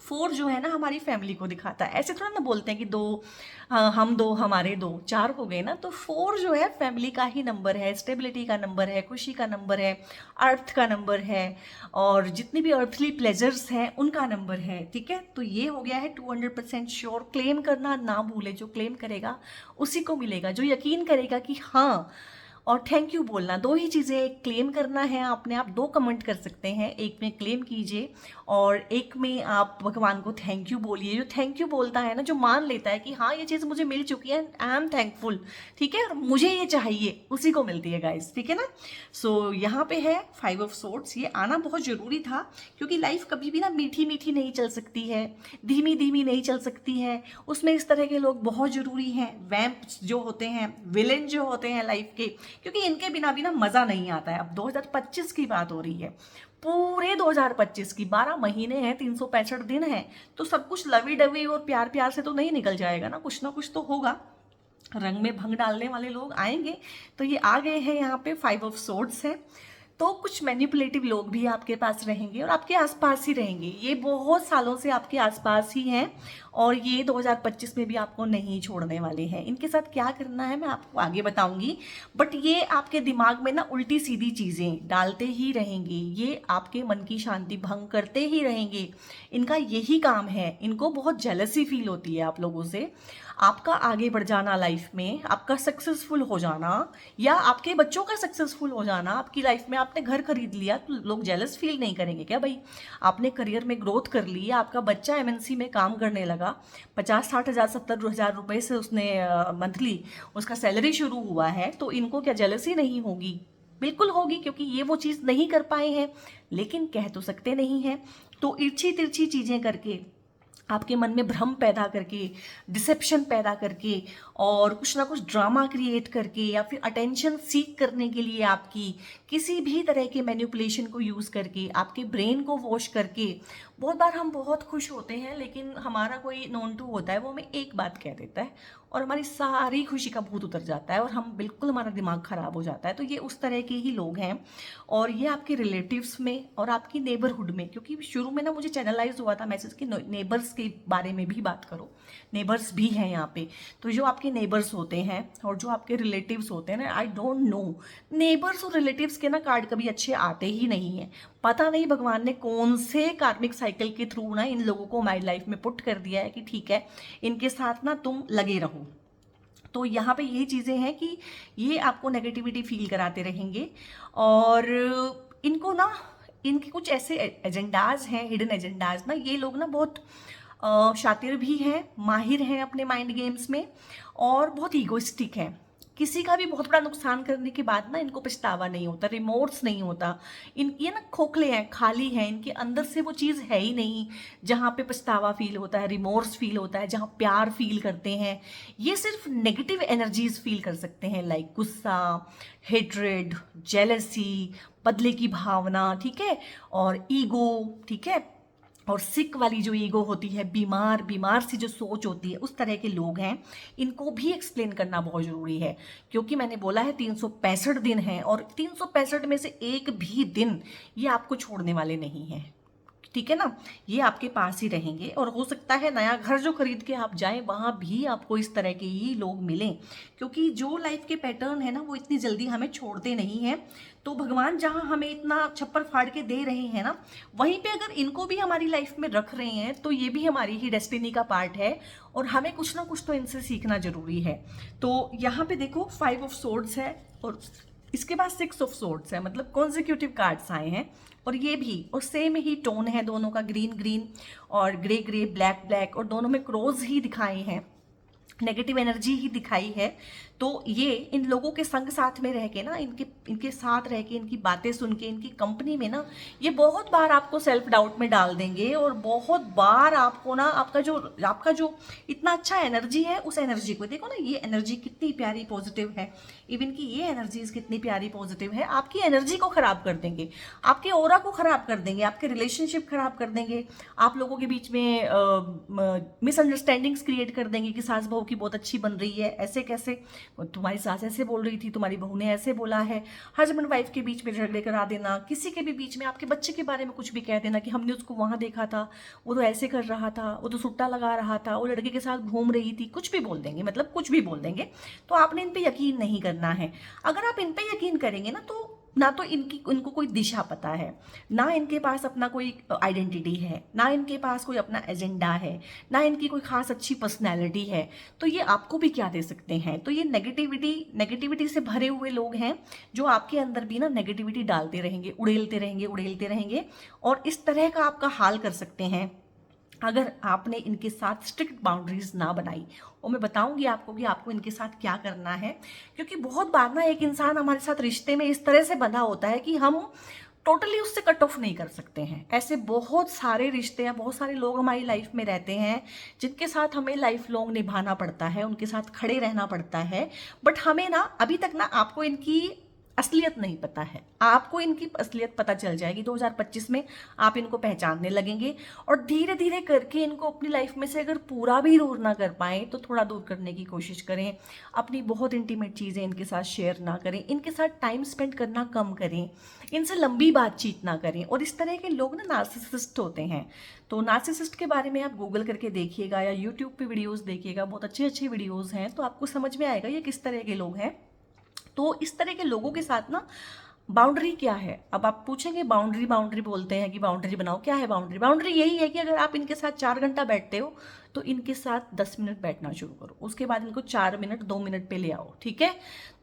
4 जो है ना हमारी फैमिली को दिखाता है। ऐसे थोड़ा ना बोलते हैं कि 2 हम 2 हमारे 2, 4 हो गए ना। तो 4 जो है फैमिली का ही नंबर है, स्टेबिलिटी का नंबर है, खुशी का नंबर है, अर्थ का नंबर है, और जितनी भी अर्थली प्लेजर्स हैं उनका नंबर है, ठीक है। तो ये हो गया है 200% श्योर। क्लेम करना ना भूले, जो क्लेम करेगा उसी को मिलेगा, जो यकीन करेगा कि हाँ, और थैंक यू बोलना। 2 ही चीज़ें, एक क्लेम करना है आपने, आप 2 कमेंट कर सकते हैं, एक में क्लेम कीजिए और एक में आप भगवान को थैंक यू बोलिए। जो थैंक यू बोलता है ना, जो मान लेता है कि हाँ ये चीज़ मुझे मिल चुकी है, आई एम थैंकफुल, ठीक है, और मुझे ये चाहिए, उसी को मिलती है गाइस, ठीक है ना। सो यहाँ पे है 5 ऑफ सोर्ड्स। ये आना बहुत ज़रूरी था क्योंकि लाइफ कभी भी ना मीठी मीठी नहीं चल सकती है, धीमी धीमी नहीं चल सकती है। उसमें इस तरह के लोग बहुत ज़रूरी हैं, वैम्प्स जो होते हैं, विलेन जो होते हैं लाइफ के, क्योंकि इनके बिना भी ना मज़ा नहीं आता है। अब 2025 की बात हो रही है, पूरे 2025 की 12 महीने हैं, 365 दिन हैं, तो सब कुछ लवी डवी और प्यार प्यार से तो नहीं निकल जाएगा ना कुछ तो होगा। रंग में भंग डालने वाले लोग आएंगे। तो ये आ गए हैं यहाँ पे 5 ऑफ सोर्ड्स है। तो कुछ मैनिपुलेटिव लोग भी आपके पास रहेंगे और आपके आसपास ही रहेंगे। ये बहुत सालों से आपके आसपास ही हैं और ये 2025 में भी आपको नहीं छोड़ने वाले हैं। इनके साथ क्या करना है मैं आपको आगे बताऊंगी, बट ये आपके दिमाग में ना उल्टी सीधी चीज़ें डालते ही रहेंगे, ये आपके मन की शांति भंग करते ही रहेंगे। इनका यही काम है। इनको बहुत जेलसी फील होती है आप लोगों से, आपका आगे बढ़ जाना लाइफ में, आपका सक्सेसफुल हो जाना या आपके बच्चों का सक्सेसफुल हो जाना। आपकी लाइफ में आपने घर खरीद लिया तो लोग जेलस फील नहीं करेंगे क्या भाई? आपने करियर में ग्रोथ कर ली, आपका बच्चा एमएनसी में काम करने लगा, 50-60 हज़ार 70 हज़ार रुपये से उसने मंथली उसका सैलरी शुरू हुआ है, तो इनको क्या जेलसी नहीं होगी? बिल्कुल होगी, क्योंकि ये वो चीज़ नहीं कर पाए हैं, लेकिन कह तो सकते नहीं हैं। तो इर्छी तिरछी चीज़ें करके, आपके मन में भ्रम पैदा करके, डिसेप्शन पैदा करके और कुछ ना कुछ ड्रामा क्रिएट करके या फिर अटेंशन सीक करने के लिए आपकी किसी भी तरह के मैनिपुलेशन को यूज़ करके, आपके ब्रेन को वॉश करके। बहुत बार हम बहुत खुश होते हैं लेकिन हमारा कोई नोन टू होता है, वो हमें एक बात कह देता है और हमारी सारी खुशी का भूत उतर जाता है और हम बिल्कुल, हमारा दिमाग खराब हो जाता है। तो ये उस तरह के ही लोग हैं। और ये आपके रिलेटिव्स में और आपकी नेबरहुड में, क्योंकि शुरू में ना मुझे चैनलाइज हुआ था मैसेज कि नेबर्स के बारे में भी बात करो, नेबर्स भी हैं यहाँ पे। तो जो आपके नेबर्स होते हैं और जो आपके रिलेटिव्स होते हैं ना, आई डोंट नो, नेबर्स और रिलेटिव्स के ना कार्ड कभी अच्छे आते ही नहीं है। पता नहीं भगवान ने कौन से कार्मिक साइकिल के थ्रू ना इन लोगों को हमारी लाइफ में पुट कर दिया है कि ठीक है, इनके साथ ना तुम लगे रहो। तो यहाँ पे ये चीज़ें हैं कि ये आपको नेगेटिविटी फील कराते रहेंगे। और इनको ना, इनके कुछ ऐसे एजेंडाज हैं, हिडन एजेंडाज ना, ये लोग ना बहुत शातिर भी हैं, माहिर हैं अपने माइंड गेम्स में, और बहुत ईगोइस्टिक हैं। किसी का भी बहुत बड़ा नुकसान करने के बाद ना इनको पछतावा नहीं होता, रिमोर्स नहीं होता। ये ना खोखले हैं, खाली हैं, इनके अंदर से वो चीज़ है ही नहीं जहाँ पे पछतावा फील होता है, रिमोर्स फील होता है, जहाँ प्यार फील करते हैं। ये सिर्फ नेगेटिव एनर्जीज फील कर सकते हैं, लाइक गुस्सा, हेट्रेड, जेलसी, बदले की भावना, ठीक है, और ईगो, ठीक है, और सिक वाली जो ईगो होती है, बीमार बीमार सी जो सोच होती है, उस तरह के लोग हैं। इनको भी एक्सप्लेन करना बहुत ज़रूरी है, क्योंकि मैंने बोला है 365 दिन हैं और 365 में से एक भी दिन ये आपको छोड़ने वाले नहीं हैं, ठीक है ना। ये आपके पास ही रहेंगे और हो सकता है नया घर जो खरीद के आप जाएं वहां भी आपको इस तरह के ही लोग मिलें, क्योंकि जो लाइफ के पैटर्न है ना वो इतनी जल्दी हमें छोड़ते नहीं हैं। तो भगवान जहां हमें इतना छप्पर फाड़ के दे रहे हैं ना, वहीं पे अगर इनको भी हमारी लाइफ में रख रहे हैं तो ये भी हमारी ही डेस्टिनी का पार्ट है और हमें कुछ ना कुछ तो इनसे सीखना जरूरी है। तो यहाँ पे देखो 5 ऑफ सोर्ड्स है और इसके बाद 6 ऑफ सोर्ड्स है, मतलब कॉन्जिक्यूटिव कार्ड्स आए हैं। और ये भी और सेम ही टोन है दोनों का, ग्रीन ग्रीन और ग्रे ग्रे, ब्लैक ब्लैक, और दोनों में क्रॉस ही दिखाए हैं, नेगेटिव एनर्जी ही दिखाई है। तो ये इन लोगों के संग साथ में रह के ना, इनके साथ रह के, इनकी बातें सुन के, इनकी कंपनी में ना, ये बहुत बार आपको सेल्फ डाउट में डाल देंगे और बहुत बार आपको ना आपका जो इतना अच्छा एनर्जी है, उस एनर्जी को देखो ना, ये एनर्जी कितनी प्यारी पॉजिटिव है, इवन कि ये एनर्जीज कितनी प्यारी पॉजिटिव है, आपकी एनर्जी को खराब कर देंगे, आपके ऑरा को खराब कर देंगे, आपके रिलेशनशिप खराब कर देंगे, आप लोगों के बीच में मिसअंडरस्टैंडिंग्स क्रिएट कर देंगे कि सास बहू की बहुत अच्छी बन रही है, ऐसे कैसे, तुम्हारी सास ऐसे बोल रही थी, तुम्हारी बहू ने ऐसे बोला है, हस्बैंड वाइफ के बीच में झगड़े करा देना, किसी के भी बीच में आपके बच्चे के बारे में कुछ भी कह देना कि हमने उसको वहां देखा था, वो तो ऐसे कर रहा था, वो तो सुट्टा लगा रहा था, वो लड़के के साथ घूम रही थी, कुछ भी बोल देंगे, मतलब कुछ भी बोल देंगे। तो आपने इन पे यकीन नहीं करना है। अगर आप इन पे यकीन करेंगे ना, तो ना तो इनको कोई दिशा पता है, ना इनके पास अपना कोई आइडेंटिटी है, ना इनके पास कोई अपना एजेंडा है, ना इनकी कोई खास अच्छी पर्सनैलिटी है, तो ये आपको भी क्या दे सकते हैं। तो ये नेगेटिविटी से भरे हुए लोग हैं जो आपके अंदर भी ना नेगेटिविटी डालते रहेंगे, उड़ेलते रहेंगे और इस तरह का आपका हाल कर सकते हैं अगर आपने इनके साथ स्ट्रिक्ट बाउंड्रीज ना बनाई। और मैं बताऊंगी आपको कि आपको इनके साथ क्या करना है, क्योंकि बहुत बार ना एक इंसान हमारे साथ रिश्ते में इस तरह से बंधा होता है कि हम टोटली उससे कट ऑफ नहीं कर सकते हैं। ऐसे बहुत सारे रिश्ते या बहुत सारे लोग हमारी लाइफ में रहते हैं जिनके साथ हमें लाइफ लॉन्ग निभाना पड़ता है, उनके साथ खड़े रहना पड़ता है, बट हमें ना अभी तक ना आपको इनकी असलियत नहीं पता है। आपको इनकी असलियत पता चल जाएगी 2025 में, आप इनको पहचानने लगेंगे और धीरे धीरे करके इनको अपनी लाइफ में से अगर पूरा भी दूर ना कर पाए तो थोड़ा दूर करने की कोशिश करें। अपनी बहुत इंटीमेट चीज़ें इनके साथ शेयर ना करें, इनके साथ टाइम स्पेंड करना कम करें, इनसे लंबी बातचीत ना करें। और इस तरह के लोग ना नार्सिसिस्ट होते हैं, तो नार्सिसिस्ट के बारे में आप गूगल करके देखिएगा या यूट्यूब पे वीडियोज़ देखिएगा, बहुत अच्छे अच्छे वीडियोज़ हैं, तो आपको समझ में आएगा ये किस तरह के लोग हैं। तो इस तरह के लोगों के साथ ना बाउंड्री क्या है। अब आप पूछेंगे बाउंड्री बोलते हैं कि बाउंड्री बनाओ, क्या है बाउंड्री? बाउंड्री यही है कि अगर आप इनके साथ 4 घंटा बैठते हो तो इनके साथ 10 मिनट बैठना शुरू करो, उसके बाद इनको 4 मिनट 2 मिनट पे ले आओ, ठीक है।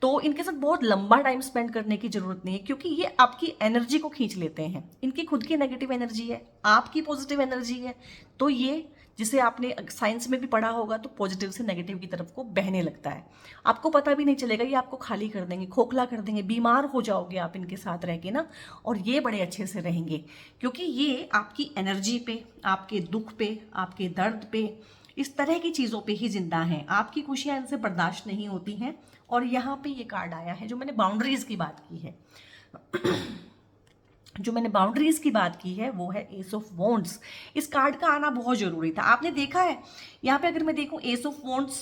तो इनके साथ बहुत लंबा टाइम स्पेंड करने की जरूरत नहीं है, क्योंकि ये आपकी एनर्जी को खींच लेते हैं। इनकी खुद की नेगेटिव एनर्जी है, आपकी पॉजिटिव एनर्जी है, तो ये जिसे आपने साइंस में भी पढ़ा होगा, तो पॉजिटिव से नेगेटिव की तरफ को बहने लगता है। आपको पता भी नहीं चलेगा, ये आपको खाली कर देंगे, खोखला कर देंगे, बीमार हो जाओगे आप इनके साथ रह के ना। और ये बड़े अच्छे से रहेंगे क्योंकि ये आपकी एनर्जी पे, आपके दुख पे, आपके दर्द पे, इस तरह की चीज़ों पे ही जिंदा हैं। आपकी खुशियाँ इनसे बर्दाश्त नहीं होती हैं। और यहाँ पे ये कार्ड आया है जो मैंने बाउंड्रीज की बात की है जो मैंने बाउंड्रीज की बात की है वो है एस ऑफ वॉन्ड्स। इस कार्ड का आना बहुत जरूरी था। आपने देखा है यहाँ पे, अगर मैं देखूं S of wands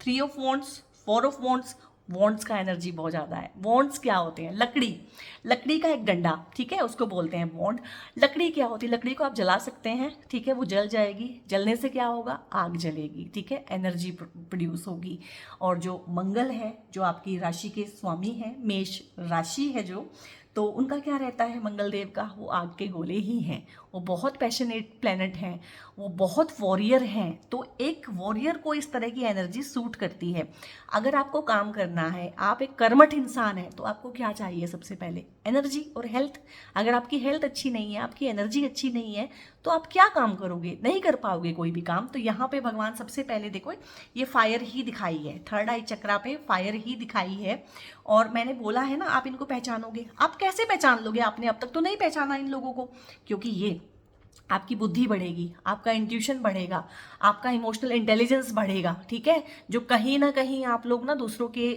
3 of wands, 4 of wands, wands का एनर्जी बहुत ज़्यादा है। वॉन्ड्स क्या होते हैं? लकड़ी, लकड़ी का एक डंडा, ठीक है, उसको बोलते हैं वॉन्ड। लकड़ी क्या होती है? लकड़ी को आप जला सकते हैं, ठीक है, वो जल जाएगी। जलने से क्या होगा? आग जलेगी, ठीक है, एनर्जी प्रोड्यूस होगी। और जो मंगल है, जो आपकी राशि के स्वामी हैं, मेष राशि है जो, तो उनका क्या रहता है मंगल देव का? वो आग के गोले ही हैं। वो बहुत पैशनेट प्लैनेट हैं, वो बहुत वॉरियर हैं। तो एक वॉरियर को इस तरह की एनर्जी सूट करती है। अगर आपको काम करना है, आप एक कर्मठ इंसान हैं, तो आपको क्या चाहिए? सबसे पहले एनर्जी और हेल्थ। अगर आपकी हेल्थ अच्छी नहीं है, आपकी एनर्जी अच्छी नहीं है, तो आप क्या काम करोगे? नहीं कर पाओगे कोई भी काम। तो यहाँ पे भगवान सबसे पहले देखो, ये फायर ही दिखाई है, थर्ड आई चक्रा पे फायर ही दिखाई है। और मैंने बोला है ना, आप इनको पहचानोगे। आप कैसे पहचान लोगे? आपने अब तक तो नहीं पहचाना इन लोगों को, क्योंकि ये आपकी बुद्धि बढ़ेगी, आपका इंट्यूशन बढ़ेगा, आपका इमोशनल इंटेलिजेंस बढ़ेगा, ठीक है। जो कहीं ना कहीं आप लोग ना दूसरों के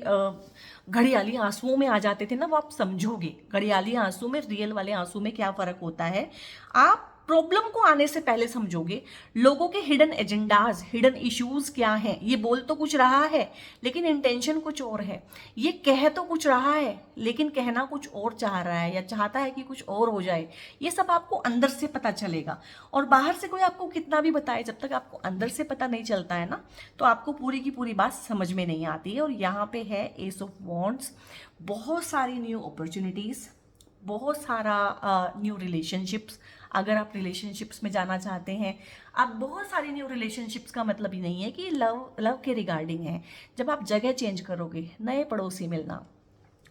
घड़ियाली आंसुओं में आ जाते थे ना, वो आप समझोगे। घड़ियाली आंसू में, रियल वाले आंसू में क्या फर्क होता है, आप प्रॉब्लम को आने से पहले समझोगे। लोगों के हिडन एजेंडाज, हिडन इश्यूज क्या हैं। ये बोल तो कुछ रहा है लेकिन इंटेंशन कुछ और है। ये कह तो कुछ रहा है लेकिन कहना कुछ और चाह रहा है, या चाहता है कि कुछ और हो जाए। ये सब आपको अंदर से पता चलेगा। और बाहर से कोई आपको कितना भी बताए, जब तक आपको अंदर से पता नहीं चलता है ना, तो आपको पूरी की पूरी बात समझ में नहीं आती है। और यहाँ पे है एस ऑफ वॉन्ड्स, बहुत सारी न्यू अपॉर्चुनिटीज, बहुत सारा न्यू रिलेशनशिप्स। अगर आप रिलेशनशिप्स में जाना चाहते हैं, आप बहुत सारी न्यू रिलेशनशिप्स का मतलब ही नहीं है कि लव के रिगार्डिंग है। जब आप जगह चेंज करोगे, नए पड़ोसी मिलना,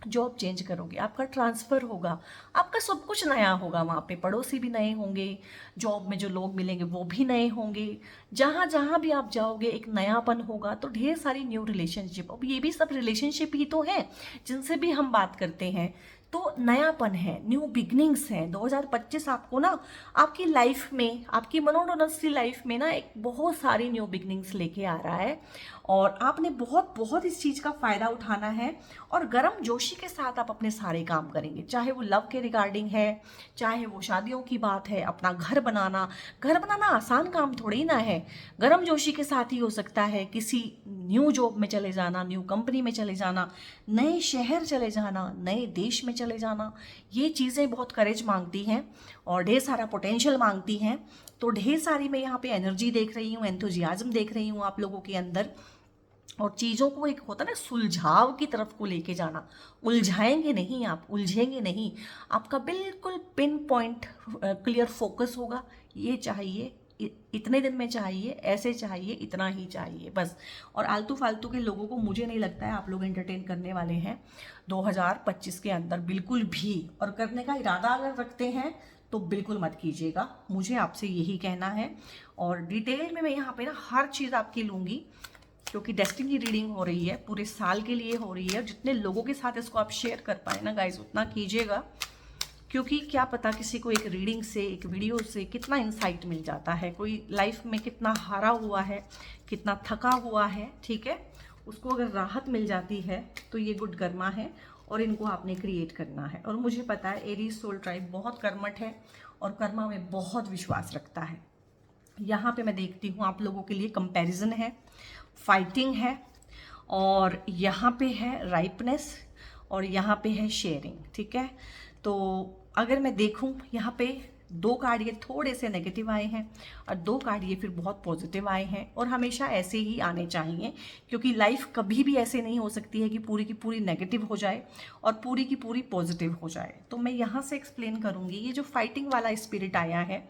जॉब चेंज करोगे, आपका ट्रांसफ़र होगा, आपका सब कुछ नया होगा। वहाँ पे पड़ोसी भी नए होंगे, जॉब में जो लोग मिलेंगे वो भी नए होंगे। जहाँ जहाँ भी आप जाओगे एक नयापन होगा। तो ढेर सारी न्यू रिलेशनशिप, अब ये भी सब रिलेशनशिप ही तो हैं जिनसे भी हम बात करते हैं। तो नयापन है, न्यू बिगनिंग्स हैं। 2025 आपको ना आपकी लाइफ में, आपकी मोनोटोनस सी लाइफ में ना एक बहुत सारी न्यू बिगनिंग्स लेके आ रहा है। और आपने बहुत बहुत इस चीज़ का फ़ायदा उठाना है। और गर्म जोशी के साथ आप अपने सारे काम करेंगे, चाहे वो लव के रिगार्डिंग है, चाहे वो शादियों की बात है, अपना घर बनाना। घर बनाना आसान काम थोड़ी ना है। गर्म जोशी के साथ ही हो सकता है किसी न्यू जॉब में चले जाना, न्यू कंपनी में चले जाना, नए शहर चले जाना, नए देश में चले जाना। ये चीज़ें बहुत करेज मांगती हैं और ढेर सारा पोटेंशियल मांगती हैं। तो ढेर सारी मैं यहाँ पे एनर्जी देख रही हूँ, एंथुजियाज्म देख रही हूँ आप लोगों के अंदर। और चीज़ों को एक होता है ना सुलझाव की तरफ को लेके जाना। उलझाएंगे नहीं आप, उलझेंगे नहीं। आपका बिल्कुल पिन पॉइंट क्लियर फोकस होगा। ये चाहिए, इतने दिन में चाहिए, ऐसे चाहिए, इतना ही चाहिए बस। और आलतू फालतू के लोगों को मुझे नहीं लगता है आप लोग एंटरटेन करने वाले हैं 2025 के अंदर, बिल्कुल भी। और करने का इरादा अगर रखते हैं तो बिल्कुल मत कीजिएगा, मुझे आपसे यही कहना है। और डिटेल में मैं यहाँ पे ना हर चीज़ आपकी लूँगी, क्योंकि डेस्टिनी की रीडिंग हो रही है, पूरे साल के लिए हो रही है। जितने लोगों के साथ इसको आप शेयर कर पाए ना गाइज, उतना कीजिएगा। क्योंकि क्या पता किसी को एक रीडिंग से, एक वीडियो से कितना इंसाइट मिल जाता है। कोई लाइफ में कितना हारा हुआ है, कितना थका हुआ है, ठीक है, उसको अगर राहत मिल जाती है तो ये गुड कर्मा है। और इनको आपने क्रिएट करना है। और मुझे पता है एरीज सोल ट्राइब बहुत कर्मठ है और कर्मा में बहुत विश्वास रखता है। यहाँ पे मैं देखती हूँ आप लोगों के लिए कंपैरिजन है, फाइटिंग है, और यहाँ पे है राइपनेस, और यहाँ पे है शेयरिंग, ठीक है। तो अगर मैं देखूँ यहाँ पे 2 कार्ड ये थोड़े से नेगेटिव आए हैं और 2 कार्ड ये फिर बहुत पॉजिटिव आए हैं। और हमेशा ऐसे ही आने चाहिए, क्योंकि लाइफ कभी भी ऐसे नहीं हो सकती है कि पूरी की पूरी नेगेटिव हो जाए और पूरी की पूरी पॉजिटिव हो जाए। तो मैं यहाँ से एक्सप्लेन करूँगी। ये जो फाइटिंग वाला स्पिरिट आया है,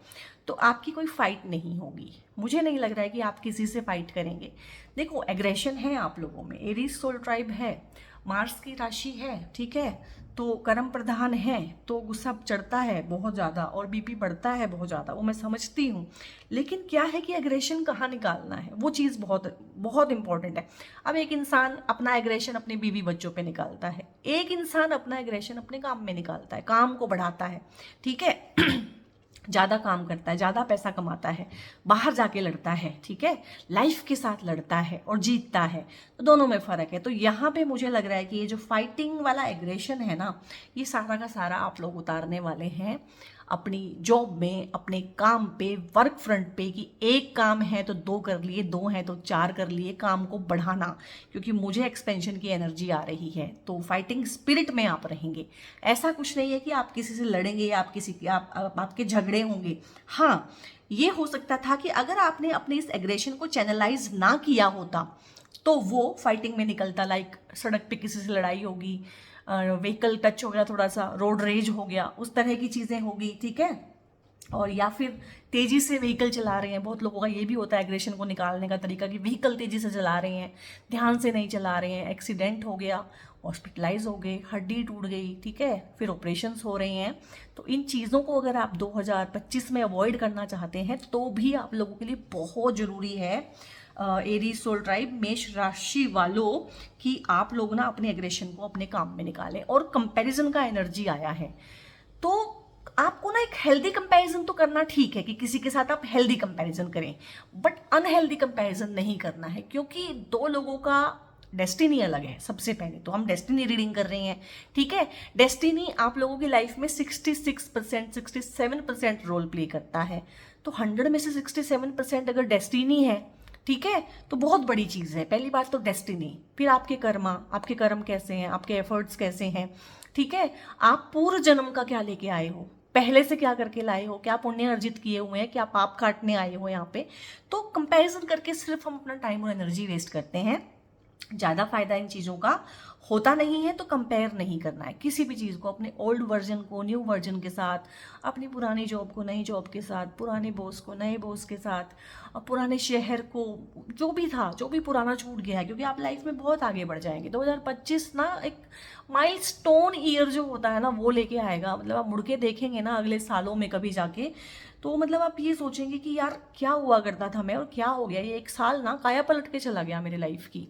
तो आपकी कोई फाइट नहीं होगी। मुझे नहीं लग रहा है कि आप किसी से फाइट करेंगे। देखो एग्रेशन है आप लोगों में, एरीज सोल ट्राइब है, मार्स की राशि है, ठीक है, तो कर्म प्रधान है, तो गुस्सा चढ़ता है बहुत ज़्यादा और बीपी बढ़ता है बहुत ज़्यादा, वो मैं समझती हूँ। लेकिन क्या है कि एग्रेशन कहाँ निकालना है, वो चीज़ बहुत बहुत इंपॉर्टेंट है। अब एक इंसान अपना एग्रेशन अपने बीवी बच्चों पे निकालता है, एक इंसान अपना एग्रेशन अपने काम में निकालता है, काम को बढ़ाता है, ठीक है ज़्यादा काम करता है, ज़्यादा पैसा कमाता है, बाहर जाके लड़ता है, ठीक है, लाइफ के साथ लड़ता है और जीतता है। तो दोनों में फ़र्क है। तो यहाँ पे मुझे लग रहा है कि ये जो फाइटिंग वाला एग्रेशन है ना, ये सारा का सारा आप लोग उतारने वाले हैं अपनी जॉब में, अपने काम पे, वर्क फ्रंट पे, कि एक काम है तो 2 कर लिए, 2 हैं तो 4 कर लिए, काम को बढ़ाना, क्योंकि मुझे एक्सपेंशन की एनर्जी आ रही है। तो फाइटिंग स्पिरिट में आप रहेंगे। ऐसा कुछ नहीं है कि आप किसी से लड़ेंगे, आप किसी के आपके झगड़े होंगे। हाँ, ये हो सकता था कि अगर आपने अपने इस एग्रेशन को चैनलाइज ना किया होता तो वो फाइटिंग में निकलता। लाइक सड़क पे किसी से लड़ाई होगी, व्हीकल टच हो गया, थोड़ा सा रोड रेज हो गया, उस तरह की चीज़ें होगी, ठीक है। और या फिर तेजी से व्हीकल चला रहे हैं, बहुत लोगों का ये भी होता है एग्रेशन को निकालने का तरीका कि व्हीकल तेजी से चला रहे हैं, ध्यान से नहीं चला रहे हैं, एक्सीडेंट हो गया, हॉस्पिटलाइज हो गए, हड्डी टूट गई, ठीक है, फिर ऑपरेशंस हो रहे हैं। तो इन चीज़ों को अगर आप 2025 में अवॉइड करना चाहते हैं तो भी आप लोगों के लिए बहुत ज़रूरी है, एरीज सोल ट्राइब, मेष राशि वालों, कि आप लोग ना अपने एग्रेशन को अपने काम में निकालें। और कंपैरिजन का एनर्जी आया है तो आपको ना एक हेल्दी कंपैरिजन तो करना ठीक है कि किसी के साथ आप हेल्दी कंपैरिजन करें, बट अनहेल्दी कंपैरिजन नहीं करना है, क्योंकि 2 लोगों का डेस्टिनी अलग है। सबसे पहले तो हम डेस्टिनी रीडिंग कर रहे हैं, ठीक है। डेस्टिनी आप लोगों की लाइफ में 66% 67% रोल प्ले करता है। तो 100 में से 67% अगर डेस्टिनी है, ठीक है, तो बहुत बड़ी चीज़ है। पहली बात तो डेस्टिनी, फिर आपके कर्म कैसे हैं, आपके एफर्ट्स कैसे हैं, ठीक है। आप पूर्व जन्म का क्या लेके आए हो, पहले से क्या करके लाए हो, क्या पुण्य अर्जित किए हुए हैं, क्या पाप काटने आए हो यहाँ पे। तो कंपैरिजन करके सिर्फ हम अपना टाइम और एनर्जी वेस्ट करते हैं। ज़्यादा फायदा इन चीज़ों का होता नहीं है। तो कंपेयर नहीं करना है किसी भी चीज़ को, अपने ओल्ड वर्जन को न्यू वर्जन के साथ, अपनी पुरानी जॉब को नई जॉब के साथ, पुराने बॉस को नए बॉस के साथ, और पुराने शहर को, जो भी था, जो भी पुराना छूट गया है, क्योंकि आप लाइफ में बहुत आगे बढ़ जाएंगे। 2025 ना एक माइलस्टोन ईयर जो होता है ना वो लेके आएगा। मतलब आप मुड़ के देखेंगे ना अगले सालों में कभी जाके, तो मतलब आप ये सोचेंगे कि यार क्या हुआ करता था मैं, और क्या हो गया, ये 1 साल ना काया पलट के चला गया मेरी लाइफ की।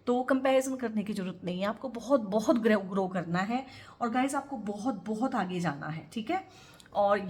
तो कंपैरिजन करने की जरूरत नहीं है, आपको बहुत बहुत ग्रो करना है, और गाइस आपको बहुत बहुत आगे जाना है, ठीक है। और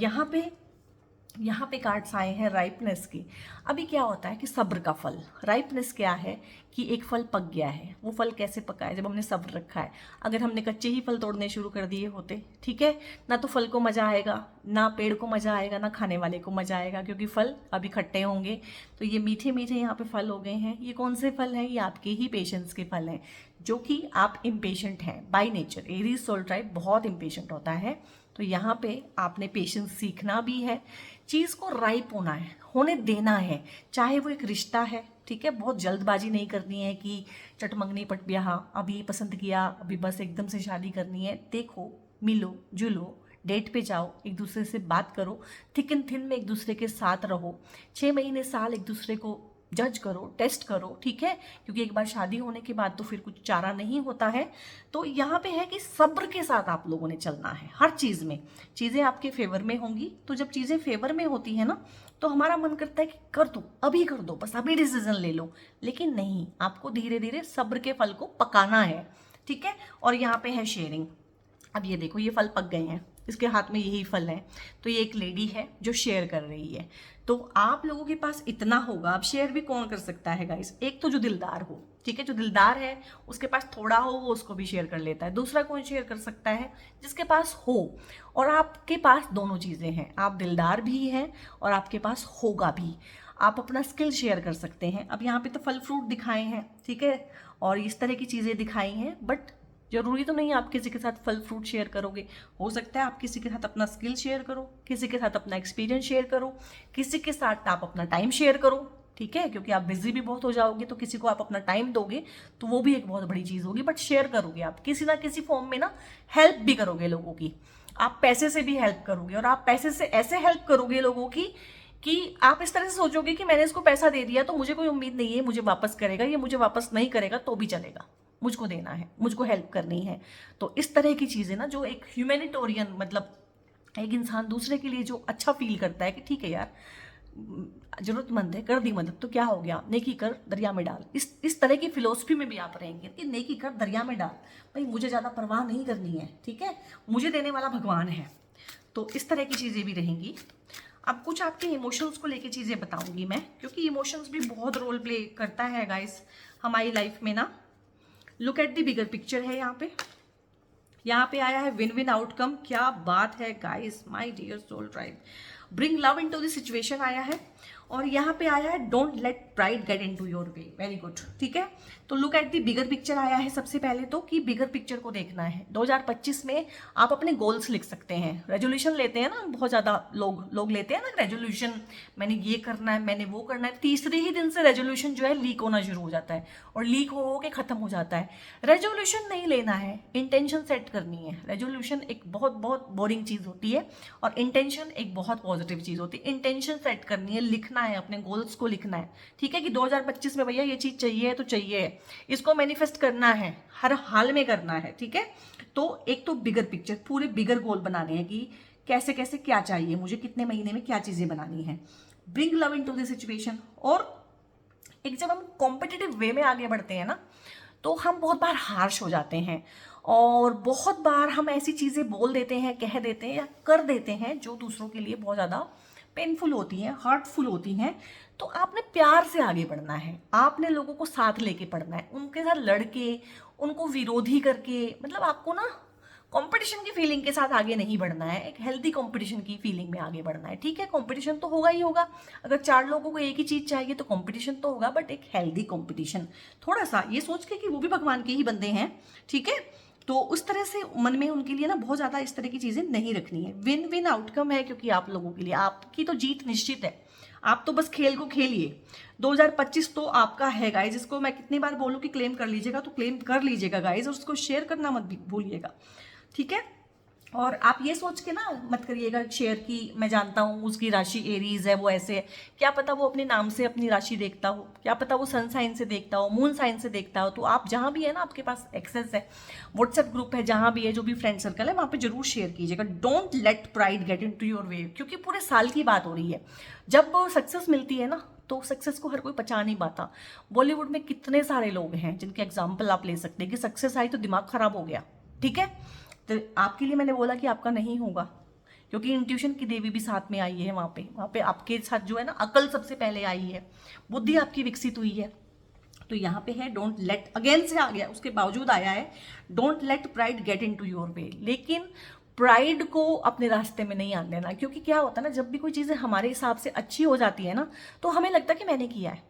यहाँ पे कार्ड्स आए हैं राइपनेस की। अभी क्या होता है कि सब्र का फल, राइपनेस क्या है कि एक फल पक गया है। वो फल कैसे पका है, जब हमने सब्र रखा है। अगर हमने कच्चे ही फल तोड़ने शुरू कर दिए होते, ठीक है, ना तो फल को मज़ा आएगा, ना पेड़ को मज़ा आएगा, ना खाने वाले को मज़ा आएगा, क्योंकि फल अभी खट्टे होंगे। तो ये मीठे मीठे यहाँ पे फल हो गए हैं। ये कौन से फल हैं, ये आपके ही पेशेंस के फल हैं, जो कि आप इम्पेशेंट हैं by nature. Aries soul type बहुत इम्पेशेंट होता है। तो यहाँ पे आपने पेशेंस सीखना भी है, चीज़ को राइप होना है, होने देना है। चाहे वो एक रिश्ता है, ठीक है, बहुत जल्दबाजी नहीं करनी है कि चटमंगनी पट ब्याह, अभी पसंद किया अभी बस एकदम से शादी करनी है। देखो, मिलो जुलो, डेट पे जाओ, एक दूसरे से बात करो, थिक एंड थिन में एक दूसरे के साथ रहो, 6 महीने साल एक दूसरे को जज करो, टेस्ट करो, ठीक है, क्योंकि एक बार शादी होने के बाद तो फिर कुछ चारा नहीं होता है। तो यहाँ पे है कि सब्र के साथ आप लोगों ने चलना है हर चीज़ में। चीज़ें आपके फेवर में होंगी, तो जब चीज़ें फेवर में होती है ना, तो हमारा मन करता है कि कर दो, अभी कर दो, बस अभी डिसीजन ले लो। लेकिन नहीं, आपको धीरे धीरे सब्र के फल को पकाना है, ठीक है। और यहाँ पे है शेयरिंग। अब ये देखो, ये फल पक गए हैं, इसके हाथ में यही फल है। तो ये एक लेडी है जो शेयर कर रही है। तो आप लोगों के पास इतना होगा, अब शेयर भी कौन कर सकता है गाइस, एक तो जो दिलदार हो, ठीक है, जो दिलदार है उसके पास थोड़ा हो वो उसको भी शेयर कर लेता है। दूसरा कौन शेयर कर सकता है, जिसके पास हो। और आपके पास दोनों चीज़ें हैं, आप दिलदार भी हैं और आपके पास होगा भी। आप अपना स्किल शेयर कर सकते हैं। अब यहाँ पे तो फल फ्रूट दिखाए हैं, ठीक है, और इस तरह की चीज़ें दिखाई हैं, बट जरूरी तो नहीं आप किसी के साथ फल फ्रूट शेयर करोगे। हो सकता है आप किसी के साथ अपना स्किल शेयर करो, किसी के साथ अपना एक्सपीरियंस शेयर करो, किसी के साथ आप अपना टाइम शेयर करो, ठीक है, क्योंकि आप बिजी भी बहुत हो जाओगे। तो किसी को आप अपना टाइम दोगे तो वो भी एक बहुत बड़ी चीज़ होगी, बट शेयर करोगे आप किसी ना किसी फॉर्म में ना, हेल्प भी करोगे लोगों की। आप पैसे से भी हेल्प करोगे, और आप पैसे से ऐसे हेल्प करोगे लोगों की कि आप इस तरह से सोचोगे कि मैंने इसको पैसा दे दिया तो मुझे कोई उम्मीद नहीं है मुझे वापस करेगा, ये मुझे वापस नहीं करेगा तो भी चलेगा, मुझको देना है, मुझको हेल्प करनी है। तो इस तरह की चीज़ें ना, जो एक ह्यूमैनिटेरियन, मतलब एक इंसान दूसरे के लिए जो अच्छा फील करता है कि ठीक है यार, जरूरतमंद है, कर दी मदद तो क्या हो गया, नेकी कर दरिया में डाल। इस तरह की फिलोसफी में भी आप रहेंगे कि नेकी कर दरिया में डाल, भाई मुझे ज़्यादा परवाह नहीं करनी है, ठीक है, मुझे देने वाला भगवान है। तो इस तरह की चीज़ें भी रहेंगी। अब कुछ आपके इमोशंस को लेके चीज़ें बताऊंगी मैं, क्योंकि इमोशंस भी बहुत रोल प्ले करता है गाइस हमारी लाइफ में ना। Look at the bigger picture है यहाँ पे, यहाँ पे आया है विन विन आउटकम, क्या बात है guys, my dear soul tribe. Bring love into the situation आया है, और यहाँ पे आया है don't let pride get into your way. Very good, ठीक है। तो look at the bigger picture आया है सबसे पहले तो, कि बिगर पिक्चर को देखना है। 2025 में आप अपने गोल्स लिख सकते हैं। रेजोल्यूशन लेते हैं ना बहुत ज़्यादा लोग लेते हैं ना रेजोल्यूशन, मैंने ये करना है, मैंने वो करना है। तीसरे ही दिन से रेजोल्यूशन जो है लीक होना शुरू हो जाता है, और लीक हो के ख़त्म हो जाता है। रेजोल्यूशन नहीं लेना है, इंटेंशन सेट करनी है। रेजोल्यूशन एक बहुत बहुत बोरिंग चीज़ होती है, और इंटेंशन एक बहुत पॉजिटिव चीज़ होती है। इंटेंशन सेट करनी है, लिखना है, अपने गोल्स को लिखना है, ठीक है, कि 2025 में भैया ये चीज़ चाहिए है तो चाहिए है, इसको मैनिफेस्ट करना है, हर हाल में करना है, ठीक है। तो एक तो बिगर पिक्चर, पूरे बिगर गोल बनाने हैं कि कैसे कैसे क्या चाहिए मुझे, कितने महीने में क्या चीज़ें बनानी है। Bring love into the situation. और एक जब हम कॉम्पिटिटिव वे में आगे बढ़ते हैं ना, तो हम बहुत बार हार्श हो जाते हैं, और बहुत बार हम ऐसी चीज़ें बोल देते हैं, कह देते हैं या कर देते हैं जो दूसरों के लिए बहुत ज़्यादा पेनफुल होती हैं, हार्टफुल होती हैं। तो आपने प्यार से आगे बढ़ना है, आपने लोगों को साथ लेके पढ़ना है, उनके साथ लड़के, उनको विरोधी करके, मतलब आपको ना कंपटीशन की फीलिंग के साथ आगे नहीं बढ़ना है, एक हेल्दी कंपटीशन की फीलिंग में आगे बढ़ना है, ठीक है। कंपटीशन तो होगा ही होगा, अगर 4 लोगों को एक ही चीज़ चाहिए तो कंपटीशन तो होगा, बट एक हेल्दी कंपटीशन, थोड़ा सा ये सोच के कि वो भी भगवान के ही बंदे हैं, ठीक है। तो उस तरह से मन में उनके लिए ना बहुत ज़्यादा इस तरह की चीज़ें नहीं रखनी है। विन विन आउटकम है, क्योंकि आप लोगों के लिए आपकी तो जीत निश्चित है, आप तो बस खेल को खेलिए। 2025 तो आपका है गाइज, इसको मैं कितनी बार बोलूँ कि क्लेम कर लीजिएगा, तो क्लेम कर लीजिएगा गाइज, और उसको शेयर करना मत भूलिएगा, ठीक है। और आप ये सोच के ना मत करिएगा शेयर की मैं जानता हूँ उसकी राशि एरीज है, वो ऐसे है, क्या पता वो अपने नाम से अपनी राशि देखता हो, क्या पता वो सन साइन से देखता हो, मून साइन से देखता हो। तो आप जहाँ भी है ना, आपके पास एक्सेस है, व्हाट्सएप ग्रुप है, जहाँ भी है, जो भी फ्रेंड सर्कल है, वहाँ पे जरूर शेयर कीजिएगा। Don't let pride get into your वे, क्योंकि पूरे साल की बात हो रही है। जब सक्सेस मिलती है ना, तो सक्सेस को हर कोई पचा नहीं पाता। बॉलीवुड में कितने सारे लोग हैं जिनके एग्जाम्पल आप ले सकते हैं कि सक्सेस आई तो दिमाग खराब हो गया, ठीक है। तो आपके लिए मैंने बोला कि आपका नहीं होगा, क्योंकि इंट्यूशन की देवी भी साथ में आई है। वहाँ पे आपके साथ जो है ना, अकल सबसे पहले आई है, बुद्धि आपकी विकसित हुई है। तो यहाँ पे है डोंट लेट, अगेन से आ गया, उसके बावजूद आया है don't let pride get into your वे। लेकिन प्राइड को अपने रास्ते में नहीं आने देना, क्योंकि क्या होता है ना, जब भी कोई चीज़ें हमारे हिसाब से अच्छी हो जाती है ना, तो हमें लगता है कि मैंने किया है,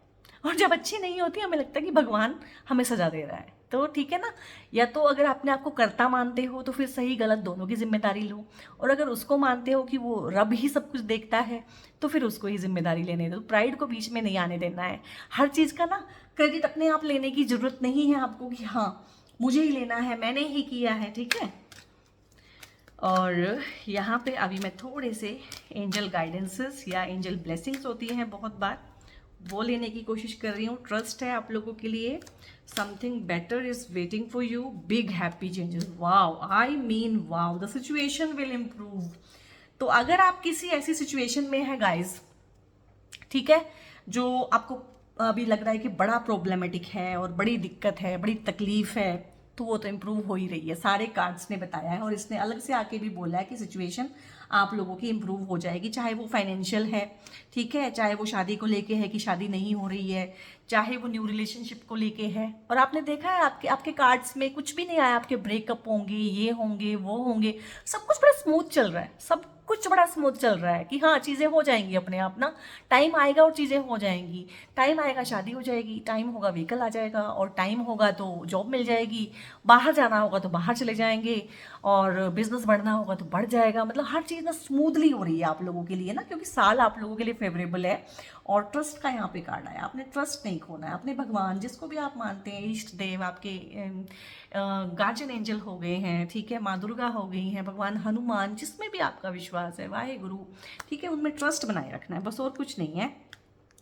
और जब अच्छी नहीं होती हमें लगता है कि भगवान हमें सजा दे रहा है। तो ठीक है ना, या तो अगर अपने आप को कर्ता मानते हो तो फिर सही गलत दोनों की जिम्मेदारी लो, और अगर उसको मानते हो कि वो रब ही सब कुछ देखता है तो फिर उसको ही जिम्मेदारी लेने दो। प्राइड को बीच में नहीं आने देना है। हर चीज़ का ना क्रेडिट अपने आप लेने की जरूरत नहीं है आपको कि हाँ मुझे ही लेना है, मैंने ही किया है, ठीक है। और यहाँ पे अभी मैं थोड़े से एंजल गाइडेंसेस या एंजल ब्लेसिंग्स होती हैं बहुत बार, वो लेने की कोशिश कर रही हूँ। ट्रस्ट है आप लोगों के लिए, something better is waiting for you, big happy changes, wow, I mean wow, the situation will improve. तो अगर आप किसी ऐसी सिचुएशन में है गाइज, ठीक है, जो आपको अभी लग रहा है कि बड़ा प्रॉब्लमेटिक है और बड़ी दिक्कत है, बड़ी तकलीफ है, तो वो तो इम्प्रूव हो ही रही है, सारे कार्ड्स ने बताया है। और इसने अलग से आके भी बोला है कि सिचुएशन आप लोगों की इम्प्रूव हो जाएगी, चाहे वो फाइनेंशियल है, ठीक है, चाहे वो शादी को लेके है कि शादी नहीं हो रही है, चाहे वो न्यू रिलेशनशिप को लेके है। और आपने देखा है आपके कार्ड्स में कुछ भी नहीं आया, आपके ब्रेकअप होंगे, ये होंगे, वो होंगे, सब कुछ बड़ा स्मूथ चल रहा है, सब कुछ बड़ा स्मूथ चल रहा है कि हाँ चीज़ें हो जाएंगी अपने आप ना, टाइम आएगा और चीज़ें हो जाएंगी, टाइम आएगा शादी हो जाएगी, टाइम होगा व्हीकल आ जाएगा, और टाइम होगा तो जॉब मिल जाएगी, बाहर जाना होगा तो बाहर चले जाएंगे, और बिजनेस बढ़ना होगा तो बढ़ जाएगा। मतलब हर चीज़ ना स्मूथली हो रही है आप लोगों के लिए ना, क्योंकि साल आप लोगों के लिए फेवरेबल है। और ट्रस्ट का यहाँ पे कार्ड आया, आपने ट्रस्ट नहीं खोना है अपने भगवान, जिसको भी आप मानते हैं, इष्ट देव, आपके गार्जियन एंजल हो गए हैं, ठीक है, माँ दुर्गा हो गई हैं, भगवान हनुमान, जिसमें भी आपका विश्वास है, वाहे गुरु, ठीक है, उनमें ट्रस्ट बनाए रखना है, बस और कुछ नहीं है।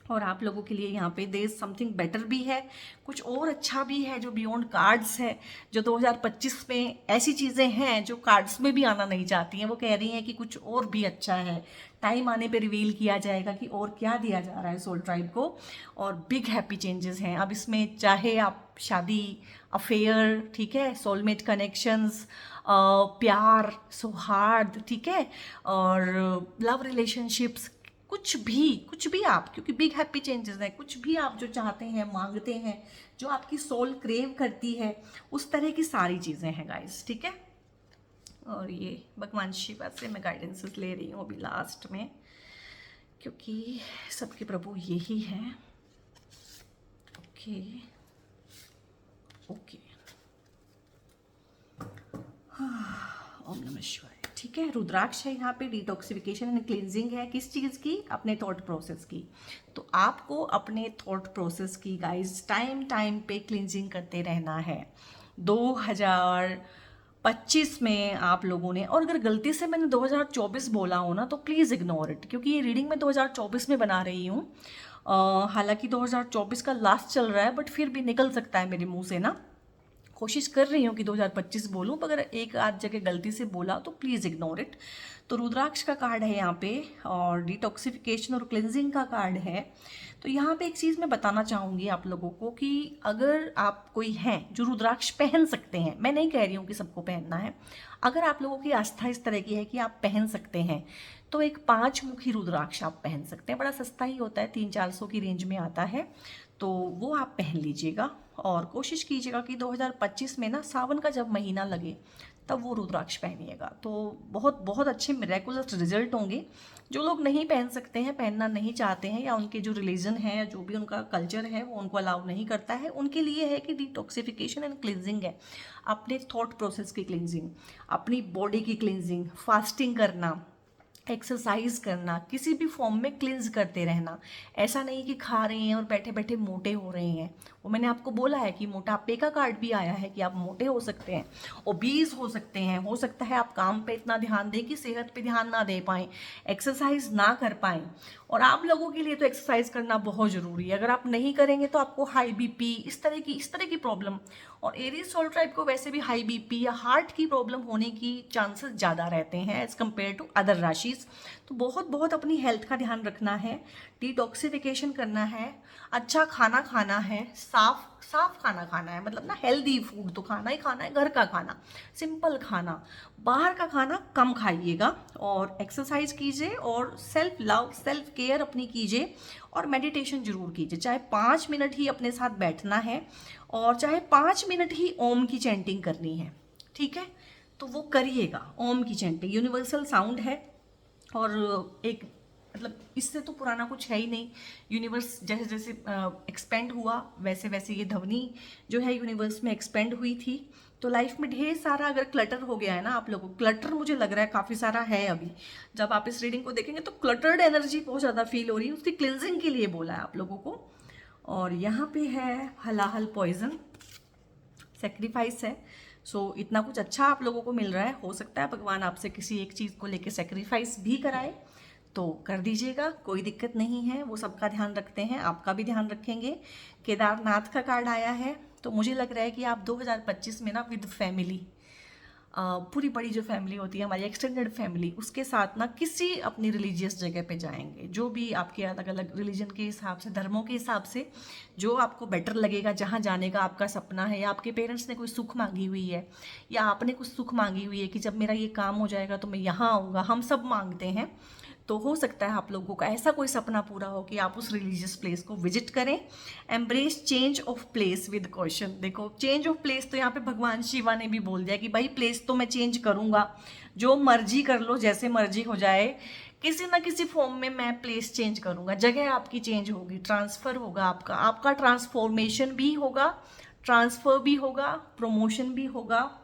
और आप लोगों के लिए यहाँ पे देयर समथिंग बेटर भी है, कुछ और अच्छा भी है जो बियॉन्ड कार्ड्स है, जो 2025 में ऐसी चीज़ें हैं जो कार्ड्स में भी आना नहीं चाहती हैं, वो कह रही हैं कि कुछ और भी अच्छा है, टाइम आने पे रिवील किया जाएगा कि और क्या दिया जा रहा है सोल ट्राइब को। और बिग हैप्पी चेंजेस हैं अब इसमें, चाहे आप शादी, अफेयर, ठीक है, सोलमेट कनेक्शंस, प्यार, सौहार्द, ठीक है, और लव रिलेशनशिप्स, कुछ भी आप, क्योंकि बिग हैप्पी चेंजेस है, कुछ भी आप जो चाहते हैं, मांगते हैं, जो आपकी सोल क्रेव करती है, उस तरह की सारी चीज़ें हैं गाइस, ठीक है। और ये भगवान शिवा से मैं गाइडेंसेस ले रही हूँ अभी लास्ट में, क्योंकि सबके प्रभु यही हैं। ओके ओके, ओम नमः शिवाय। ठीक है, रुद्राक्ष है यहाँ पे, डिटॉक्सिफिकेशन एंड क्लींजिंग है। किस चीज़ की? अपने थॉट प्रोसेस की। तो आपको अपने थॉट प्रोसेस की गाइस टाइम टाइम पे क्लींजिंग करते रहना है। 2025 में आप लोगों ने, और अगर गलती से मैंने 2024 बोला हो ना तो प्लीज़ इग्नोर इट, क्योंकि ये रीडिंग मैं 2024 में बना रही हूँ। हालांकि 2024 का लास्ट चल रहा है, बट फिर भी निकल सकता है मेरे मुंह से ना। कोशिश कर रही हूँ कि 2025 बोलूँ, पर अगर एक आध जगह गलती से बोला तो प्लीज़ इग्नोर इट। तो रुद्राक्ष का कार्ड है यहाँ पे, और डिटॉक्सिफिकेशन और क्लिनजिंग का कार्ड है। तो यहाँ पे एक चीज़ मैं बताना चाहूँगी आप लोगों को कि अगर आप कोई हैं जो रुद्राक्ष पहन सकते हैं, मैं नहीं कह रही हूँ कि सबको पहनना है, अगर आप लोगों की आस्था इस तरह की है कि आप पहन सकते हैं, तो एक 5 मुखी रुद्राक्ष आप पहन सकते हैं। बड़ा सस्ता ही होता है, 300-400 की रेंज में आता है, तो वो आप पहन लीजिएगा। और कोशिश कीजिएगा कि 2025 में ना सावन का जब महीना लगे तब वो रुद्राक्ष पहनिएगा, तो बहुत बहुत अच्छे मिरेकुलस रिजल्ट होंगे। जो लोग नहीं पहन सकते हैं, पहनना नहीं चाहते हैं, या उनके जो रिलीजन है या जो भी उनका कल्चर है वो उनको अलाउ नहीं करता है, उनके लिए है कि डिटॉक्सिफिकेशन एंड क्लिनजिंग है। अपने थॉट प्रोसेस की क्लिनजिंग, अपनी बॉडी की क्लिनजिंग, फास्टिंग करना, एक्सरसाइज करना, किसी भी फॉर्म में क्लिंज करते रहना। ऐसा नहीं कि खा रहे हैं और बैठे बैठे मोटे हो रहे हैं। वो मैंने आपको बोला है कि मोटापे का कार्ड भी आया है कि आप मोटे हो सकते हैं, ओबीज हो सकते हैं। हो सकता है आप काम पे इतना ध्यान दें कि सेहत पे ध्यान ना दे पाएँ, एक्सरसाइज ना कर पाएँ। और आप लोगों के लिए तो एक्सरसाइज करना बहुत ज़रूरी है। अगर आप नहीं करेंगे तो आपको हाई बीपी, इस तरह की प्रॉब्लम, और एरीज सोल ट्राइब को वैसे भी हाई बीपी या हार्ट की प्रॉब्लम होने की चांसेस ज़्यादा रहते हैं एज़ कम्पेयर टू अदर राशिज। तो बहुत बहुत अपनी हेल्थ का ध्यान रखना है, डिटॉक्सिफिकेशन करना है, अच्छा खाना खाना है, साफ खाना खाना है, मतलब ना हेल्दी फूड तो खाना ही खाना है, घर का खाना, सिंपल खाना, बाहर का खाना कम खाइएगा, और एक्सरसाइज कीजिए, और सेल्फ लव, सेल्फ केयर अपनी कीजिए, और मेडिटेशन जरूर कीजिए। चाहे 5 मिनट ही अपने साथ बैठना है, और चाहे 5 मिनट ही ओम की चैंटिंग करनी है, ठीक है? तो वो करिएगा। ओम की चैंटिंग यूनिवर्सल साउंड है, और एक मतलब इससे तो पुराना कुछ है ही नहीं। यूनिवर्स जैसे जैसे एक्सपेंड हुआ, वैसे वैसे ये ध्वनि जो है यूनिवर्स में एक्सपेंड हुई थी। तो लाइफ में ढेर सारा अगर क्लटर हो गया है ना, आप लोगों को क्लटर मुझे लग रहा है काफ़ी सारा है अभी, जब आप इस रीडिंग को देखेंगे तो क्लटर्ड एनर्जी बहुत ज़्यादा फील हो रही है, उसकी क्लिनजिंग के लिए बोला है आप लोगों को। और यहाँ पे है हलाहल पॉइजन, सेक्रीफाइस है। सो इतना कुछ अच्छा आप लोगों को मिल रहा है। हो सकता है भगवान आपसे किसी एक चीज़ को लेके सेक्रीफाइस भी कराए, तो कर दीजिएगा, कोई दिक्कत नहीं है। वो सबका ध्यान रखते हैं, आपका भी ध्यान रखेंगे। केदारनाथ का कार्ड आया है, तो मुझे लग रहा है कि आप 2025 में ना विद फैमिली, पूरी बड़ी जो फैमिली होती है हमारी एक्सटेंडेड फैमिली, उसके साथ ना किसी अपनी रिलीजियस जगह पे जाएंगे। जो भी आपके अलग अलग रिलीजन के हिसाब से, धर्मों के हिसाब से जो आपको बेटर लगेगा, जहाँ जाने का आपका सपना है, या आपके पेरेंट्स ने कोई सुख मांगी हुई है, या आपने कुछ सुख मांगी हुई है कि जब मेरा ये काम हो जाएगा तो मैं यहाँ आऊँगा, हम सब मांगते हैं। तो हो सकता है आप लोगों का ऐसा कोई सपना पूरा हो कि आप उस रिलीजियस प्लेस को विजिट करें। Embrace change of place with caution. देखो, चेंज ऑफ प्लेस तो यहाँ पे भगवान शिवा ने भी बोल दिया कि भाई प्लेस तो मैं चेंज करूँगा, जो मर्जी कर लो, जैसे मर्जी हो जाए, किसी ना किसी फॉर्म में मैं प्लेस चेंज करूँगा। जगह आपकी चेंज होगी, ट्रांसफ़र होगा आपका ट्रांसफॉर्मेशन भी होगा, ट्रांसफ़र भी होगा, प्रमोशन भी होगा,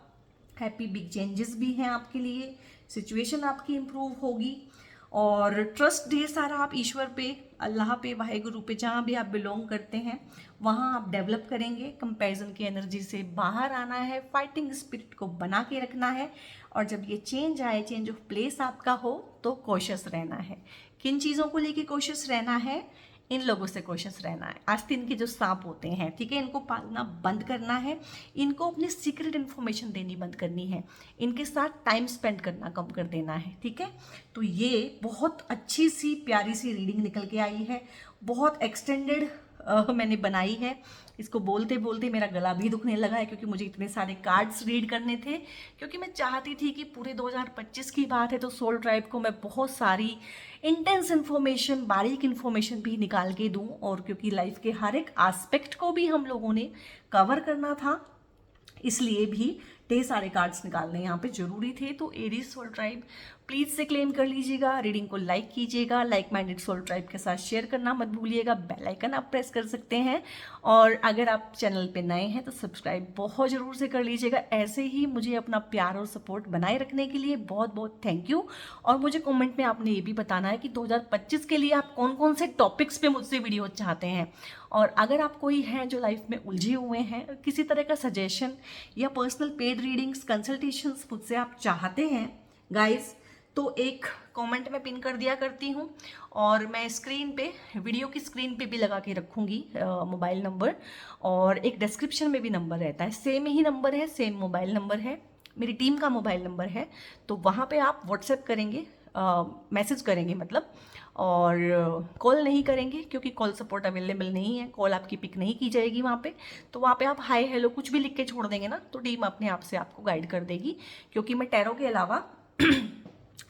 हैप्पी बिग चेंजेस भी हैं आपके लिए, सिचुएशन आपकी इम्प्रूव होगी। और ट्रस्ट ढेर सारा आप ईश्वर पे, अल्लाह पे, वाहेगुरु पे, जहाँ भी आप बिलोंग करते हैं वहाँ आप डेवलप करेंगे। कंपैरिजन की एनर्जी से बाहर आना है, फाइटिंग स्पिरिट को बना के रखना है। और जब ये चेंज आए, चेंज ऑफ प्लेस आपका हो, तो कॉशियस रहना है। किन चीज़ों को लेके कॉशियस रहना है? इन लोगों से कॉशियस रहना है। आस्तीन के जो सांप होते हैं, ठीक है, इनको पालना बंद करना है, इनको अपनी सीक्रेट इन्फॉर्मेशन देनी बंद करनी है, इनके साथ टाइम स्पेंड करना कम कर देना है, ठीक है। तो ये बहुत अच्छी सी प्यारी सी रीडिंग निकल के आई है, बहुत एक्सटेंडेड मैंने बनाई है। इसको बोलते बोलते मेरा गला भी दुखने लगा है, क्योंकि मुझे इतने सारे कार्ड्स रीड करने थे, क्योंकि मैं चाहती थी कि पूरे 2025 की बात है तो सोल ट्राइब को मैं बहुत सारी इंटेंस इन्फॉर्मेशन, बारीक इन्फॉर्मेशन भी निकाल के दूं। और क्योंकि लाइफ के हर एक एस्पेक्ट को भी हम लोगों ने कवर करना था, इसलिए भी ढेर सारे कार्ड्स निकालने यहाँ पे जरूरी थे। तो एरीज सोल ट्राइब प्लीज़ से क्लेम कर लीजिएगा। रीडिंग को लाइक कीजिएगा, लाइक माइंडेड सोल ट्राइब के साथ शेयर करना मत भूलिएगा। बेल आइकन आप प्रेस कर सकते हैं, और अगर आप चैनल पे नए हैं तो सब्सक्राइब बहुत ज़रूर से कर लीजिएगा। ऐसे ही मुझे अपना प्यार और सपोर्ट बनाए रखने के लिए बहुत बहुत थैंक यू। और मुझे कमेंट में आपने ये भी बताना है कि 2025 के लिए आप कौन कौन से टॉपिक्स पे मुझसे वीडियो चाहते हैं। और अगर आप कोई हैं जो लाइफ में उलझे हुए हैं, किसी तरह का सजेशन या पर्सनल पेड रीडिंग्स कंसल्टेशंस मुझसे आप चाहते हैं गाइस, तो एक कमेंट में पिन कर दिया करती हूँ, और मैं स्क्रीन पे, वीडियो की स्क्रीन पे भी लगा के रखूँगी मोबाइल नंबर, और एक डिस्क्रिप्शन में भी नंबर रहता है। सेम ही नंबर है, सेम मोबाइल नंबर है, मेरी टीम का मोबाइल नंबर है। तो वहाँ पे आप व्हाट्सएप करेंगे, मैसेज करेंगे मतलब, और कॉल नहीं करेंगे क्योंकि कॉल सपोर्ट अवेलेबल नहीं है। कॉल आपकी पिक नहीं की जाएगी वहाँ पे। तो वहाँ पे आप हाय हेलो कुछ भी लिख के छोड़ देंगे ना, तो टीम अपने आप से आपको गाइड कर देगी। क्योंकि मैं टैरो के अलावा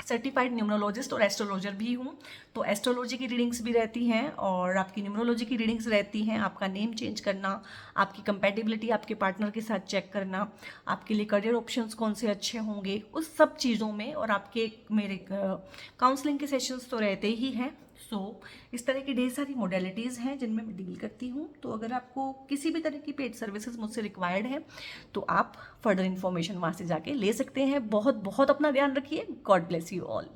सर्टिफाइड न्यूमरोलॉजिस्ट और एस्ट्रोलॉजर भी हूँ। तो एस्ट्रोलॉजी की रीडिंग्स भी रहती हैं और आपकी न्यूमरोलॉजी की रीडिंग्स रहती हैं। आपका नेम चेंज करना, आपकी कंपैटिबिलिटी आपके पार्टनर के साथ चेक करना, आपके लिए करियर ऑप्शंस कौन से अच्छे होंगे, उस सब चीज़ों में। और आपके मेरे काउंसलिंग के सेशंस तो रहते ही हैं। इस तरह की ढेर सारी मोडेलिटीज़ हैं जिनमें मैं डील करती हूँ। तो अगर आपको किसी भी तरह की पेड सर्विसेज मुझसे रिक्वायर्ड है तो आप फर्दर इन्फॉर्मेशन वहाँ से जाके ले सकते हैं। बहुत बहुत अपना ध्यान रखिए। God bless you all.